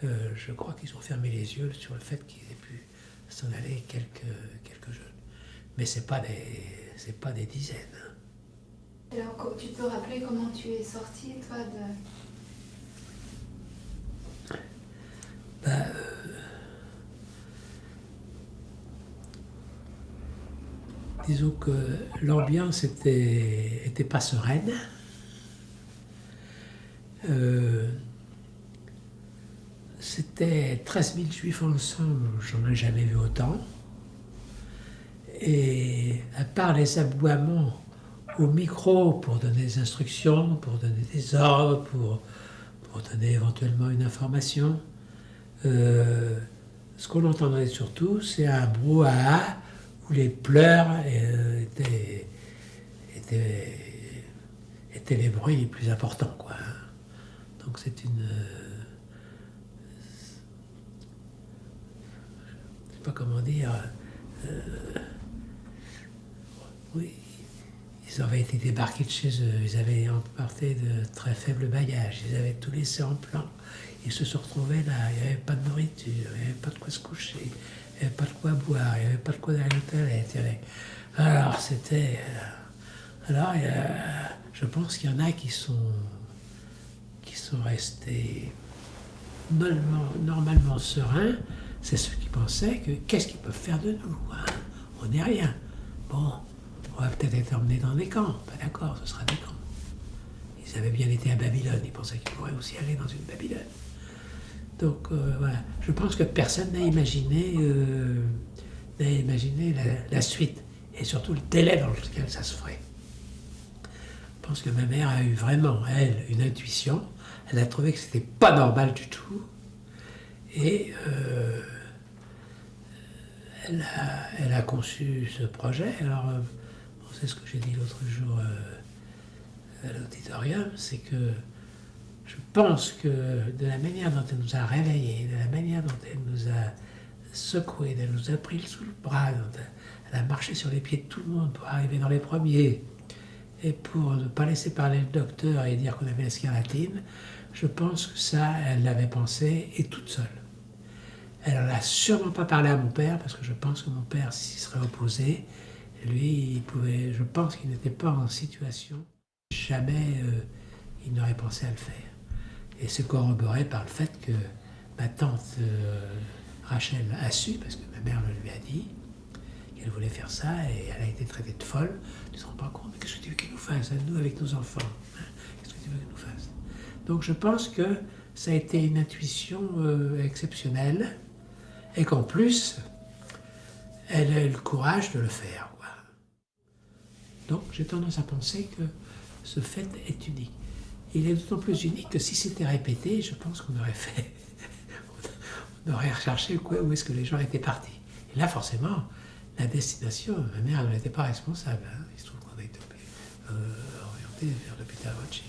je crois qu'ils ont fermé les yeux sur le fait qu'ils aient pu s'en aller quelques jeunes. Mais c'est pas des dizaines. Alors, tu peux rappeler comment tu es sorti, toi, disons que l'ambiance était pas sereine. C'était 13 000 juifs ensemble, j'en ai jamais vu autant. Et à part les aboiements au micro pour donner des instructions, pour donner des ordres, pour donner éventuellement une information, ce qu'on entendait surtout, c'est un brouhaha où les pleurs étaient les bruits les plus importants, quoi. Donc c'est une... je sais pas comment dire... oui, ils avaient été débarqués de chez eux, ils avaient emporté de très faibles bagages, ils avaient tout laissé en plan. Ils se sont retrouvés là, il n'y avait pas de nourriture, il n'y avait pas de quoi se coucher, il n'y avait pas de quoi boire, il n'y avait pas de quoi aller aux toilettes. Alors c'était... alors je pense qu'il y en a qui sont restés normalement sereins. C'est ceux qui pensaient que qu'est-ce qu'ils peuvent faire de nous, hein? On n'est rien. Bon, on va peut-être être emmenés dans des camps. Pas d'accord, ce sera des camps. Ils avaient bien été à Babylone, ils pensaient qu'ils pourraient aussi aller dans une Babylone. Donc voilà, je pense que personne n'a imaginé la suite et surtout le délai dans lequel ça se ferait. Je pense que ma mère a eu vraiment, elle, une intuition. Elle a trouvé que c'était pas normal du tout. Et elle a conçu ce projet. Alors, c'est ce que j'ai dit l'autre jour à l'auditorium, c'est que je pense que de la manière dont elle nous a réveillés, de la manière dont elle nous a secoués, elle nous a pris sous le bras, elle a marché sur les pieds de tout le monde pour arriver dans les premiers, et pour ne pas laisser parler le docteur et dire qu'on avait la scarlatine, je pense que ça, elle l'avait pensé, et toute seule. Elle n'en a sûrement pas parlé à mon père, parce que je pense que mon père s'y serait opposé. Lui, je pense qu'il n'était pas en situation. Jamais il n'aurait pensé à le faire. Et c'est corroboré par le fait que ma tante Rachel a su, parce que ma mère le lui a dit, qu'elle voulait faire ça, et elle a été traitée de folle. Tu ne te rends pas compte, mais qu'est-ce que tu veux qu'il nous fasse, nous, avec nos enfants, hein? Qu'est-ce que tu veux qu'il nous fasse? Donc je pense que ça a été une intuition exceptionnelle, et qu'en plus, elle a eu le courage de le faire, quoi. Donc j'ai tendance à penser que ce fait est unique. Il est d'autant plus unique que si c'était répété, je pense qu'on aurait fait... on aurait recherché où est-ce que les gens étaient partis. Et là, forcément, la destination, ma mère n'en était pas responsable, hein. Il se trouve qu'on a été orienté vers l'hôpital Rothschild.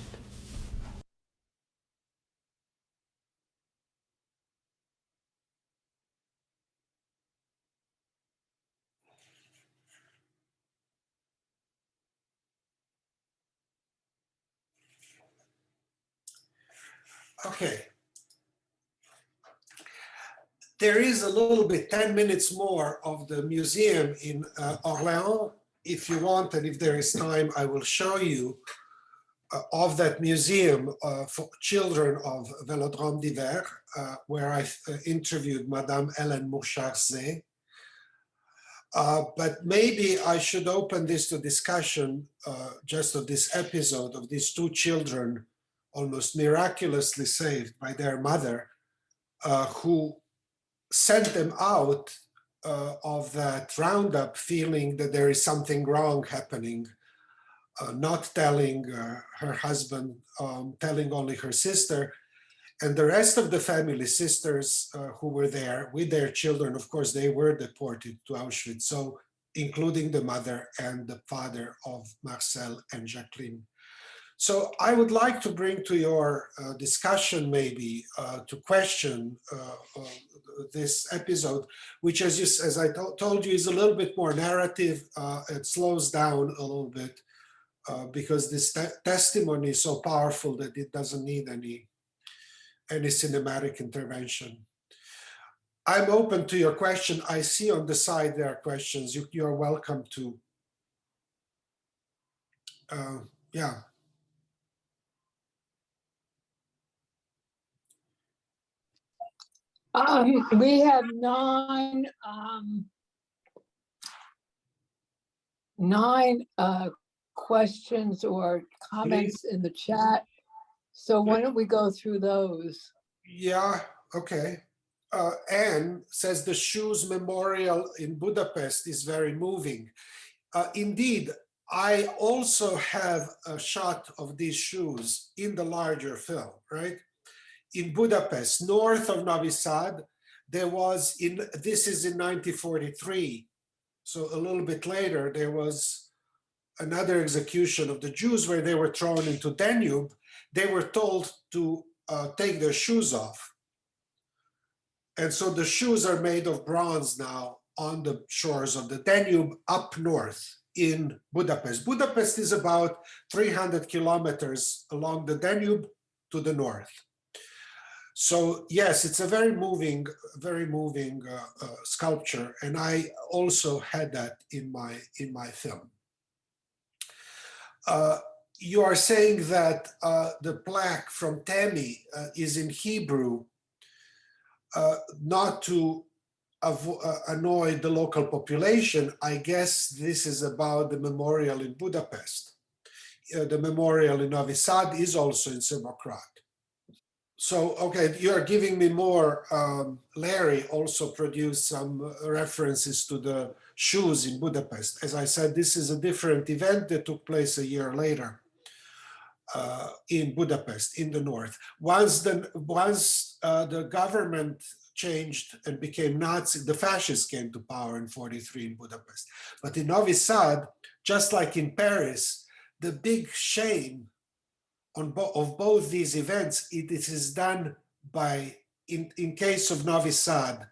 Okay. There is a little bit, 10 minutes more of the museum in Orléans. If you want, and if there is time, I will show you of that museum for children of Vélodrome d'Hiver, where I interviewed Madame Hélène Mouchard-Zé. But maybe I should open this to discussion just of this episode of these two children almost miraculously saved by their mother, who sent them out of that roundup feeling that there is something wrong happening, not telling her husband, telling only her sister. And the rest of the family, sisters who were there with their children, of course, they were deported to Auschwitz, so including the mother and the father of Marcel and Jacqueline. So I would like to bring to your discussion maybe to question this episode, which as I told you is a little bit more narrative. It slows down a little bit because this testimony is so powerful that it doesn't need any cinematic intervention. I'm open to your question. I see on the side there are questions. You're welcome to, yeah. We have nine questions or comments in the chat. So why don't we go through those? Yeah, okay. Anne says the shoes memorial in Budapest is very moving. Indeed, I also have a shot of these shoes in the larger film, right? In Budapest, north of Novi Sad, there was, this is in 1943, so a little bit later, there was another execution of the Jews where they were thrown into Danube. They were told to take their shoes off. And so the shoes are made of bronze now on the shores of the Danube up north in Budapest. Budapest is about 300 kilometers along the Danube to the north. So yes, it's a very moving sculpture, and I also had that in my film. You are saying that the plaque from Tammy is in Hebrew, not to annoy the local population. I guess this is about the memorial in Budapest. The memorial in Novi Sad is also in Serbo-Croat. So, okay, you are giving me more. Larry also produced some references to the shoes in Budapest. As I said, this is a different event that took place a year later in Budapest, in the north. Once the government changed and became Nazi, the fascists came to power in 1943 in Budapest. But in Novi Sad, just like in Paris, the big shame of both these events, it is done by, in case of Novi Sad,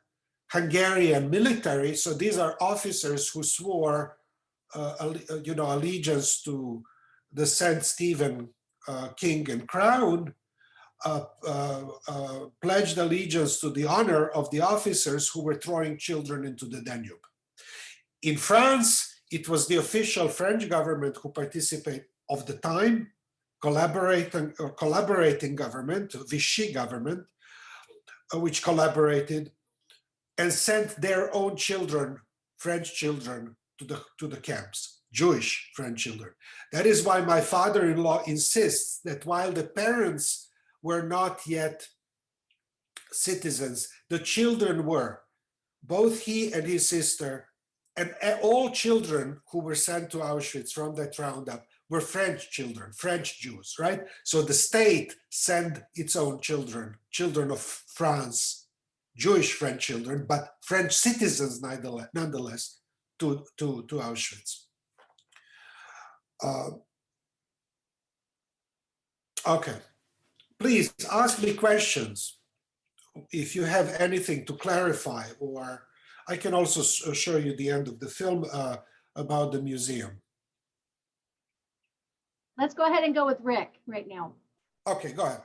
Hungarian military. So these are officers who swore, allegiance to the Saint Stephen king and crown, pledged allegiance to the honor of the officers who were throwing children into the Danube. In France, it was the official French government who participated of the time, collaborating government, Vichy government, which collaborated and sent their own children, French children, to the camps, Jewish French children. That is why my father-in-law insists that while the parents were not yet citizens, the children were. Both he and his sister, and all children who were sent to Auschwitz from that roundup were French children, French Jews, right? So the state sent its own children, children of France, Jewish French children, but French citizens nonetheless, to Auschwitz. Okay, please ask me questions if you have anything to clarify, or I can also show you the end of the film about the museum. Let's go ahead and go with Rick right now. Okay, go ahead.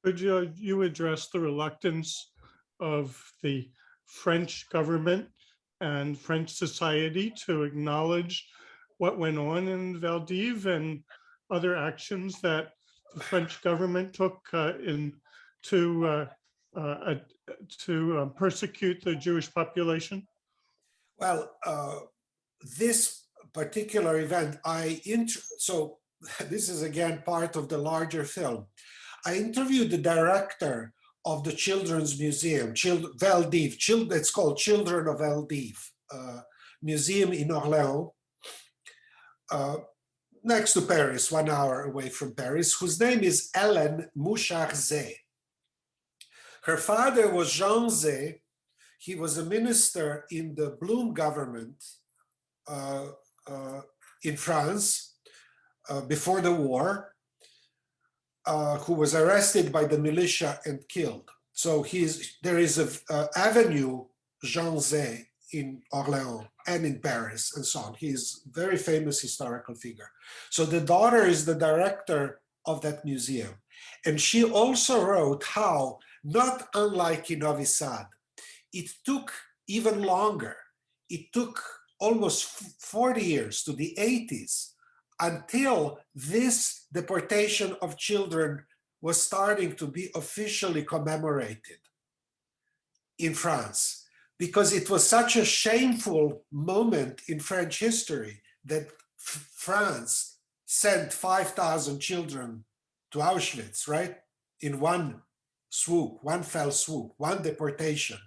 Could you address the reluctance of the French government and French society to acknowledge what went on in Valdiv and other actions that the French government took to persecute the Jewish population? Well, this particular event, so this is again part of the larger film. I interviewed the director of the Children's Museum, Valdiv, it's called Children of Valdiv, museum in Orléans, next to Paris, 1 hour away from Paris, whose name is Hélène Mouchard-Zé. Her father was Jean Zé. He was a minister in the Blum government in France before the war, who was arrested by the militia and killed. So there is an avenue Jean Zé in Orléans and in Paris and so on. He's a very famous historical figure. So the daughter is the director of that museum. And she also wrote how, not unlike in Novi Sad, it took even longer. It took almost 40 years to the 80s until this deportation of children was starting to be officially commemorated in France, because it was such a shameful moment in French history that France sent 5,000 children to Auschwitz, right? In one swoop, one fell swoop, one deportation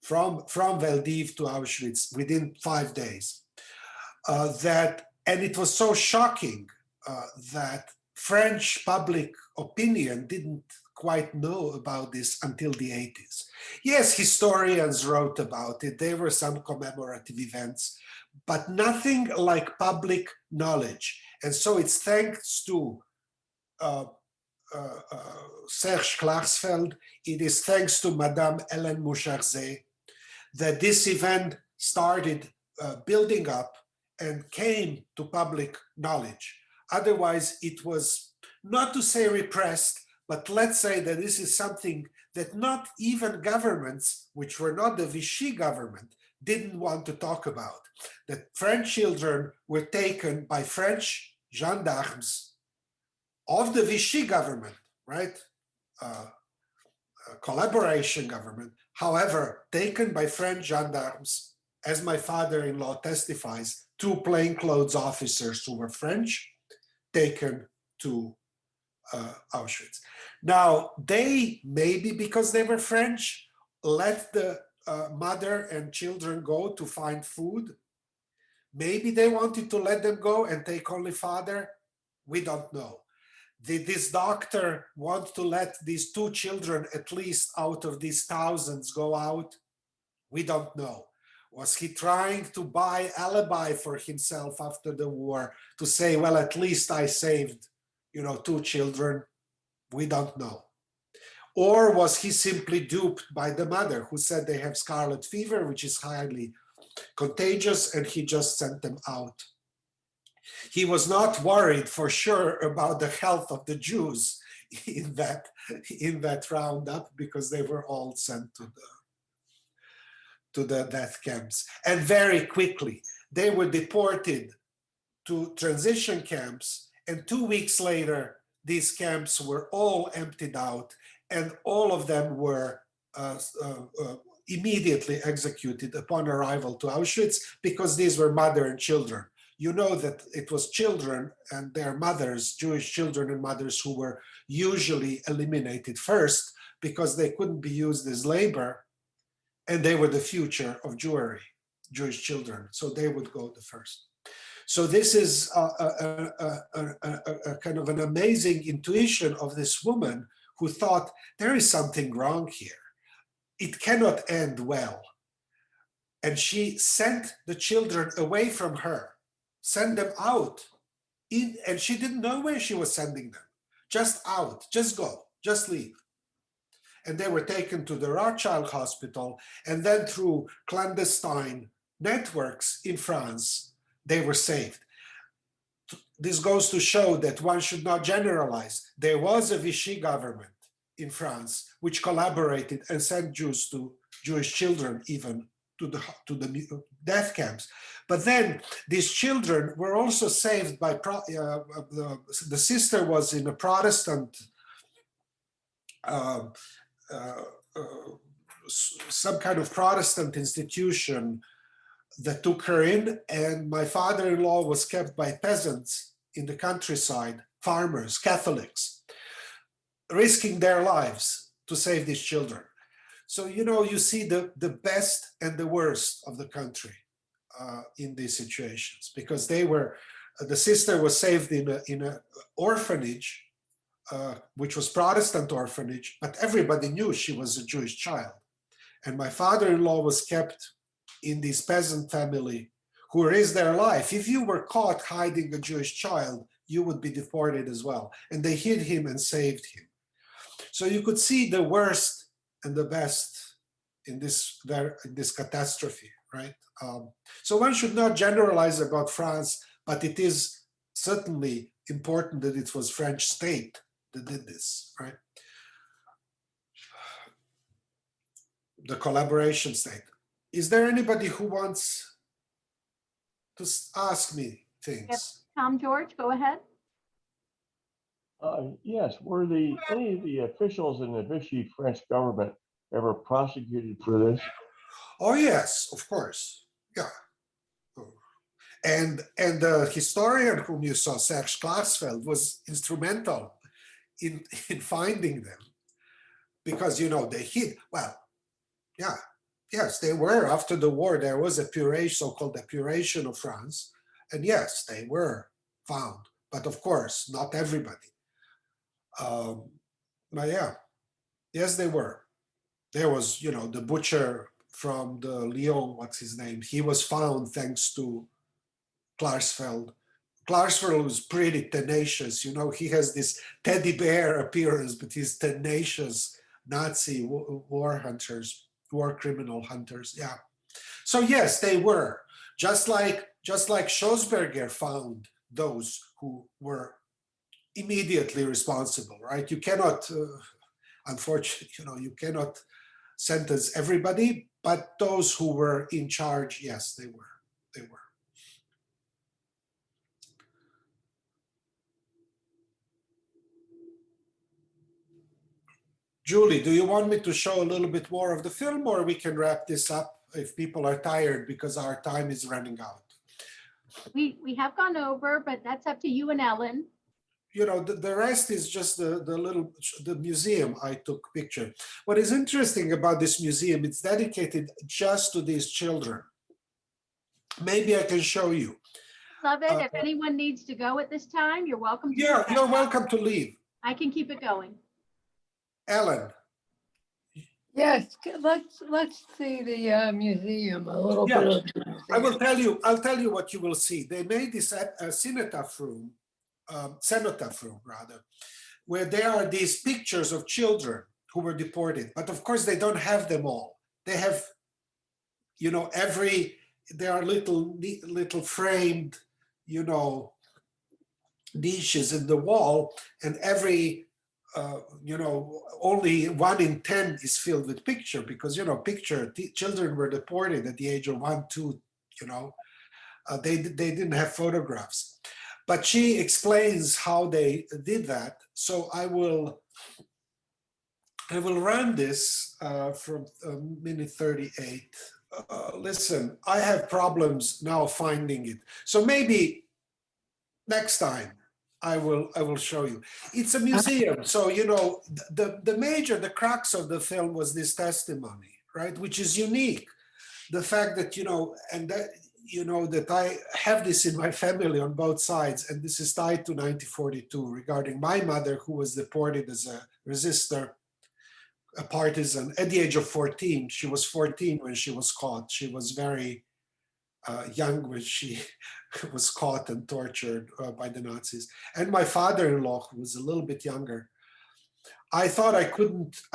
from Veldiv to Auschwitz within 5 days. And it was so shocking that French public opinion didn't quite know about this until the 80s. Yes, historians wrote about it. There were some commemorative events, but nothing like public knowledge. And so it's thanks to Serge Klarsfeld, it is thanks to Madame Hélène Moucharzé that this event started building up and came to public knowledge. Otherwise, it was not to say repressed, but let's say that this is something that not even governments, which were not the Vichy government, didn't want to talk about. That French children were taken by French gendarmes of the Vichy government, right? Collaboration government, however, taken by French gendarmes, as my father-in-law testifies, 2 plainclothes officers who were French, taken to Auschwitz. Now, they, maybe because they were French, let the mother and children go to find food. Maybe they wanted to let them go and take only father. We don't know. Did this doctor want to let these 2 children, at least out of these thousands, go out? We don't know. Was he trying to buy alibi for himself after the war to say, well, at least I saved, 2 children? We don't know. Or was he simply duped by the mother who said they have scarlet fever, which is highly contagious, and he just sent them out? He was not worried for sure about the health of the Jews in that roundup, because they were all sent to the death camps. And very quickly, they were deported to transition camps, and 2 weeks later, these camps were all emptied out, and all of them were immediately executed upon arrival to Auschwitz, because these were mother and children. You know that it was children and their mothers, Jewish children and mothers, who were usually eliminated first because they couldn't be used as labor, and they were the future of Jewry, Jewish children, so they would go the first. So this is a kind of an amazing intuition of this woman who thought, there is something wrong here. It cannot end well. And she sent the children away from her, sent them out, and she didn't know where she was sending them. Just out, just go, just leave. And they were taken to the Rothschild Hospital, and then through clandestine networks in France, they were saved. This goes to show that one should not generalize. There was a Vichy government in France which collaborated and sent Jews to Jewish children even to the death camps. But then these children were also saved by, the sister was in a Protestant, some kind of Protestant institution that took her in, and my father-in-law was kept by peasants in the countryside, farmers, Catholics, risking their lives to save these children. So, you see the best and the worst of the country in these situations, because the sister was saved in an orphanage, which was Protestant orphanage, but everybody knew she was a Jewish child. And my father-in-law was kept in this peasant family who risked their life. If you were caught hiding a Jewish child, you would be deported as well. And they hid him and saved him. So you could see the worst and the best in this catastrophe, right? So one should not generalize about France, but it is certainly important that it was French state that did this, right? The collaboration state. Is there anybody who wants to ask me things? Yep. Tom George, go ahead. Yes, were any of the officials in the Vichy French government ever prosecuted for this? Oh yes, of course, yeah. And the historian whom you saw, Serge Klarsfeld, was instrumental in finding them, because, you know, they hid, well, yeah, yes, they were. After the war, there was a puration, so-called epuration of France, and yes, they were found, but of course, not everybody. But yeah, yes, they were. There was, you know, the butcher from the Lyon, what's his name? He was found thanks to Klarsfeld. Klarsfeld was pretty tenacious, you know, he has this teddy bear appearance, but he's tenacious Nazi war hunters, war criminal hunters, yeah. So yes, they were, just like Schossberger found those who were immediately responsible, right? You cannot, unfortunately, you know, you cannot sentence everybody, but those who were in charge, yes, they were. Julie, do you want me to show a little bit more of the film, or we can wrap this up if people are tired because our time is running out? We have gone over, but that's up to you and Ellen. You know, the rest is just the museum I took picture. What is interesting about this museum, it's dedicated just to these children. Maybe I can show you. Love it. If anyone needs to go at this time, you're welcome to. Yeah, you're welcome to leave. I can keep it going. Ellen. Yes, let's see the museum a little bit. Of the museum. I'll tell you what you will see. They made this cenotaph room rather, where there are these pictures of children who were deported. But of course, they don't have them all. They have, you know, there are little framed, you know, niches in the wall, and every you know, only 1 in 10 is filled with picture, because, you know, children were deported at the age of 1, 2, you know, they didn't have photographs. But she explains how they did that. So I will run this from minute 38. Listen, I have problems now finding it. So maybe next time I will show you. It's a museum, so, you know, the crux of the film was this testimony, right? Which is unique. The fact that, you know, and that, you know, that I have this in my family on both sides, and this is tied to 1942 regarding my mother, who was deported as a resistor, a partisan at the age of 14. She was 14 when she was caught. She was very young when she was caught and tortured by the Nazis. And my father-in-law, who was a little bit younger. I thought I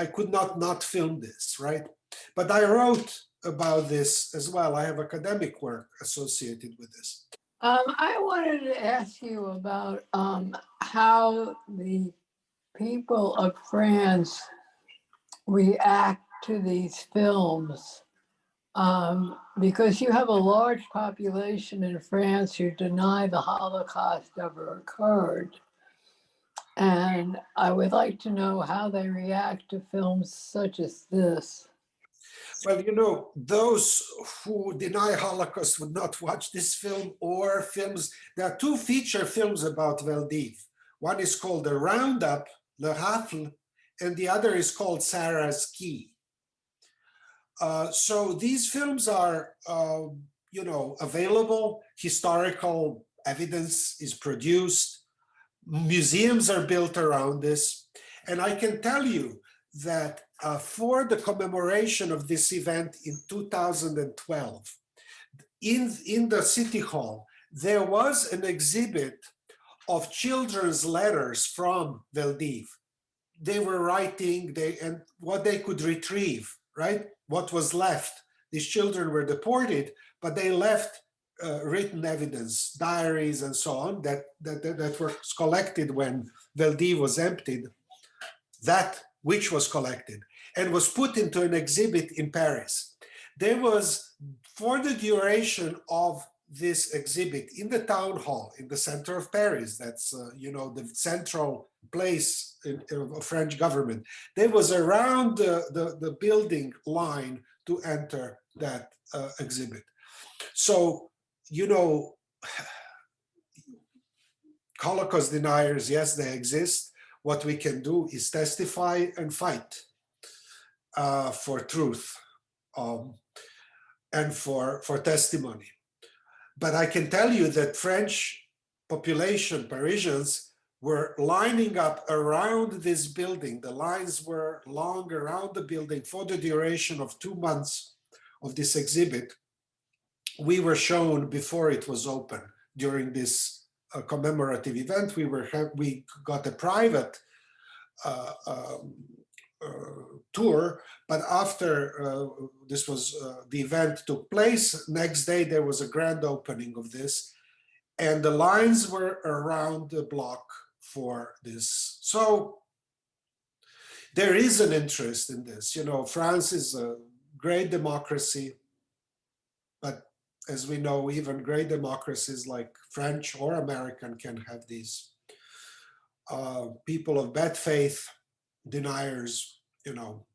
could not film this, right? But I wrote about this as well. I have academic work associated with this. I wanted to ask you about how the people of France react to these films. Because you have a large population in France who deny the Holocaust ever occurred. And I would like to know how they react to films such as this. Well, you know, those who deny Holocaust would not watch this film or films. There are 2 feature films about Veldiv. One is called The Roundup, Le Rafle, and the other is called Sarah's Key. So these films are, you know, available. Historical evidence is produced. Museums are built around this. And I can tell you that for the commemoration of this event in 2012, in the City Hall, there was an exhibit of children's letters from Veldiv. They were writing, and what they could retrieve, right? What was left. These children were deported, but they left written evidence, diaries and so on, that were collected when Veldiv was emptied, that which was collected and was put into an exhibit in Paris. There was, for the duration of this exhibit in the town hall in the center of Paris, that's, you know, the central place of French government, there was around the building line to enter that exhibit. So, you know, Holocaust deniers, yes, they exist. What we can do is testify and fight for truth and for testimony. But I can tell you that French population, Parisians, were lining up around this building. The lines were long around the building for the duration of 2 months of this exhibit. We were shown before it was open during this commemorative event. We got a private tour, but after the event took place, next day there was a grand opening of this, and the lines were around the block for this. So there is an interest in this. You know, France is a great democracy, but as we know, even great democracies like French or American can have these people of bad faith, deniers. You know,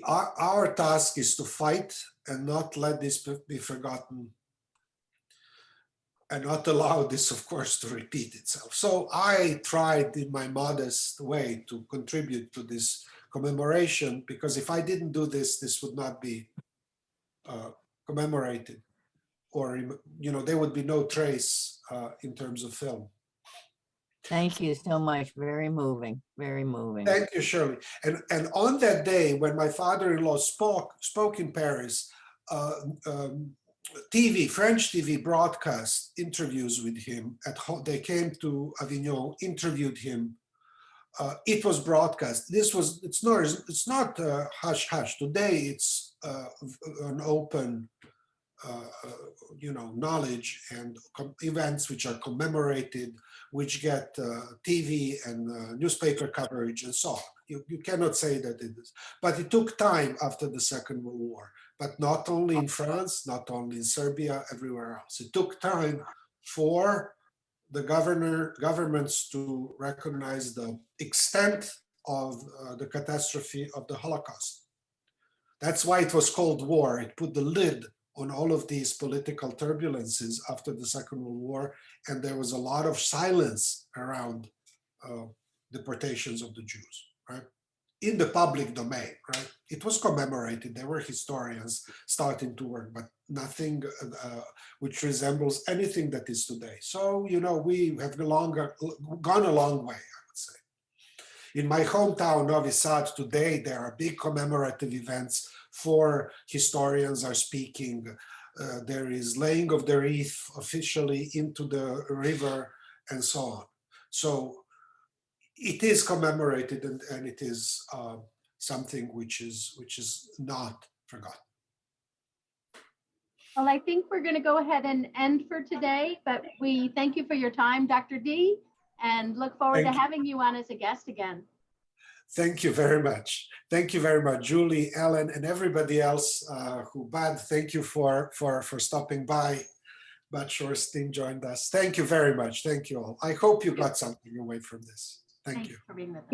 our task is to fight and not let this be forgotten, and not allow this, of course, to repeat itself. So I tried in my modest way to contribute to this commemoration, because if I didn't do this, this would not be commemorated, or, you know, there would be no trace in terms of film. Thank you so much. Very moving, very moving. Thank you, Shirley. And on that day, when my father-in-law spoke in Paris, French TV broadcast interviews with him at home. They came to Avignon, interviewed him. It was broadcast. It's not hush hush. Today it's an open, you know, knowledge, and events which are commemorated, which get TV and newspaper coverage and so on. You cannot say that it is, but it took time after the Second World War. But not only in France, not only in Serbia, everywhere else. It took time for the governments to recognize the extent of the catastrophe of the Holocaust. That's why it was called war. It put the lid on all of these political turbulences after the Second World War, and there was a lot of silence around deportations of the Jews, right? In the public domain, right? It was commemorated. There were historians starting to work, but nothing which resembles anything that is today. So, you know, we have gone a long way, I would say. In my hometown, Novi Sad, today, there are big commemorative events. 4 historians are speaking. There is laying of the wreath officially into the river and so on. So it is commemorated, and it is something which is not forgotten. Well, I think we're going to go ahead and end for today, but we thank you for your time, Dr. D, and look forward to having you on as a guest again. Thank you very much. Thank you very much, Julie, Ellen, and everybody else thank you for stopping by. Bad Shorsting joined us. Thank you very much. Thank you all. I hope you got something away from this. Thank you. For being with us.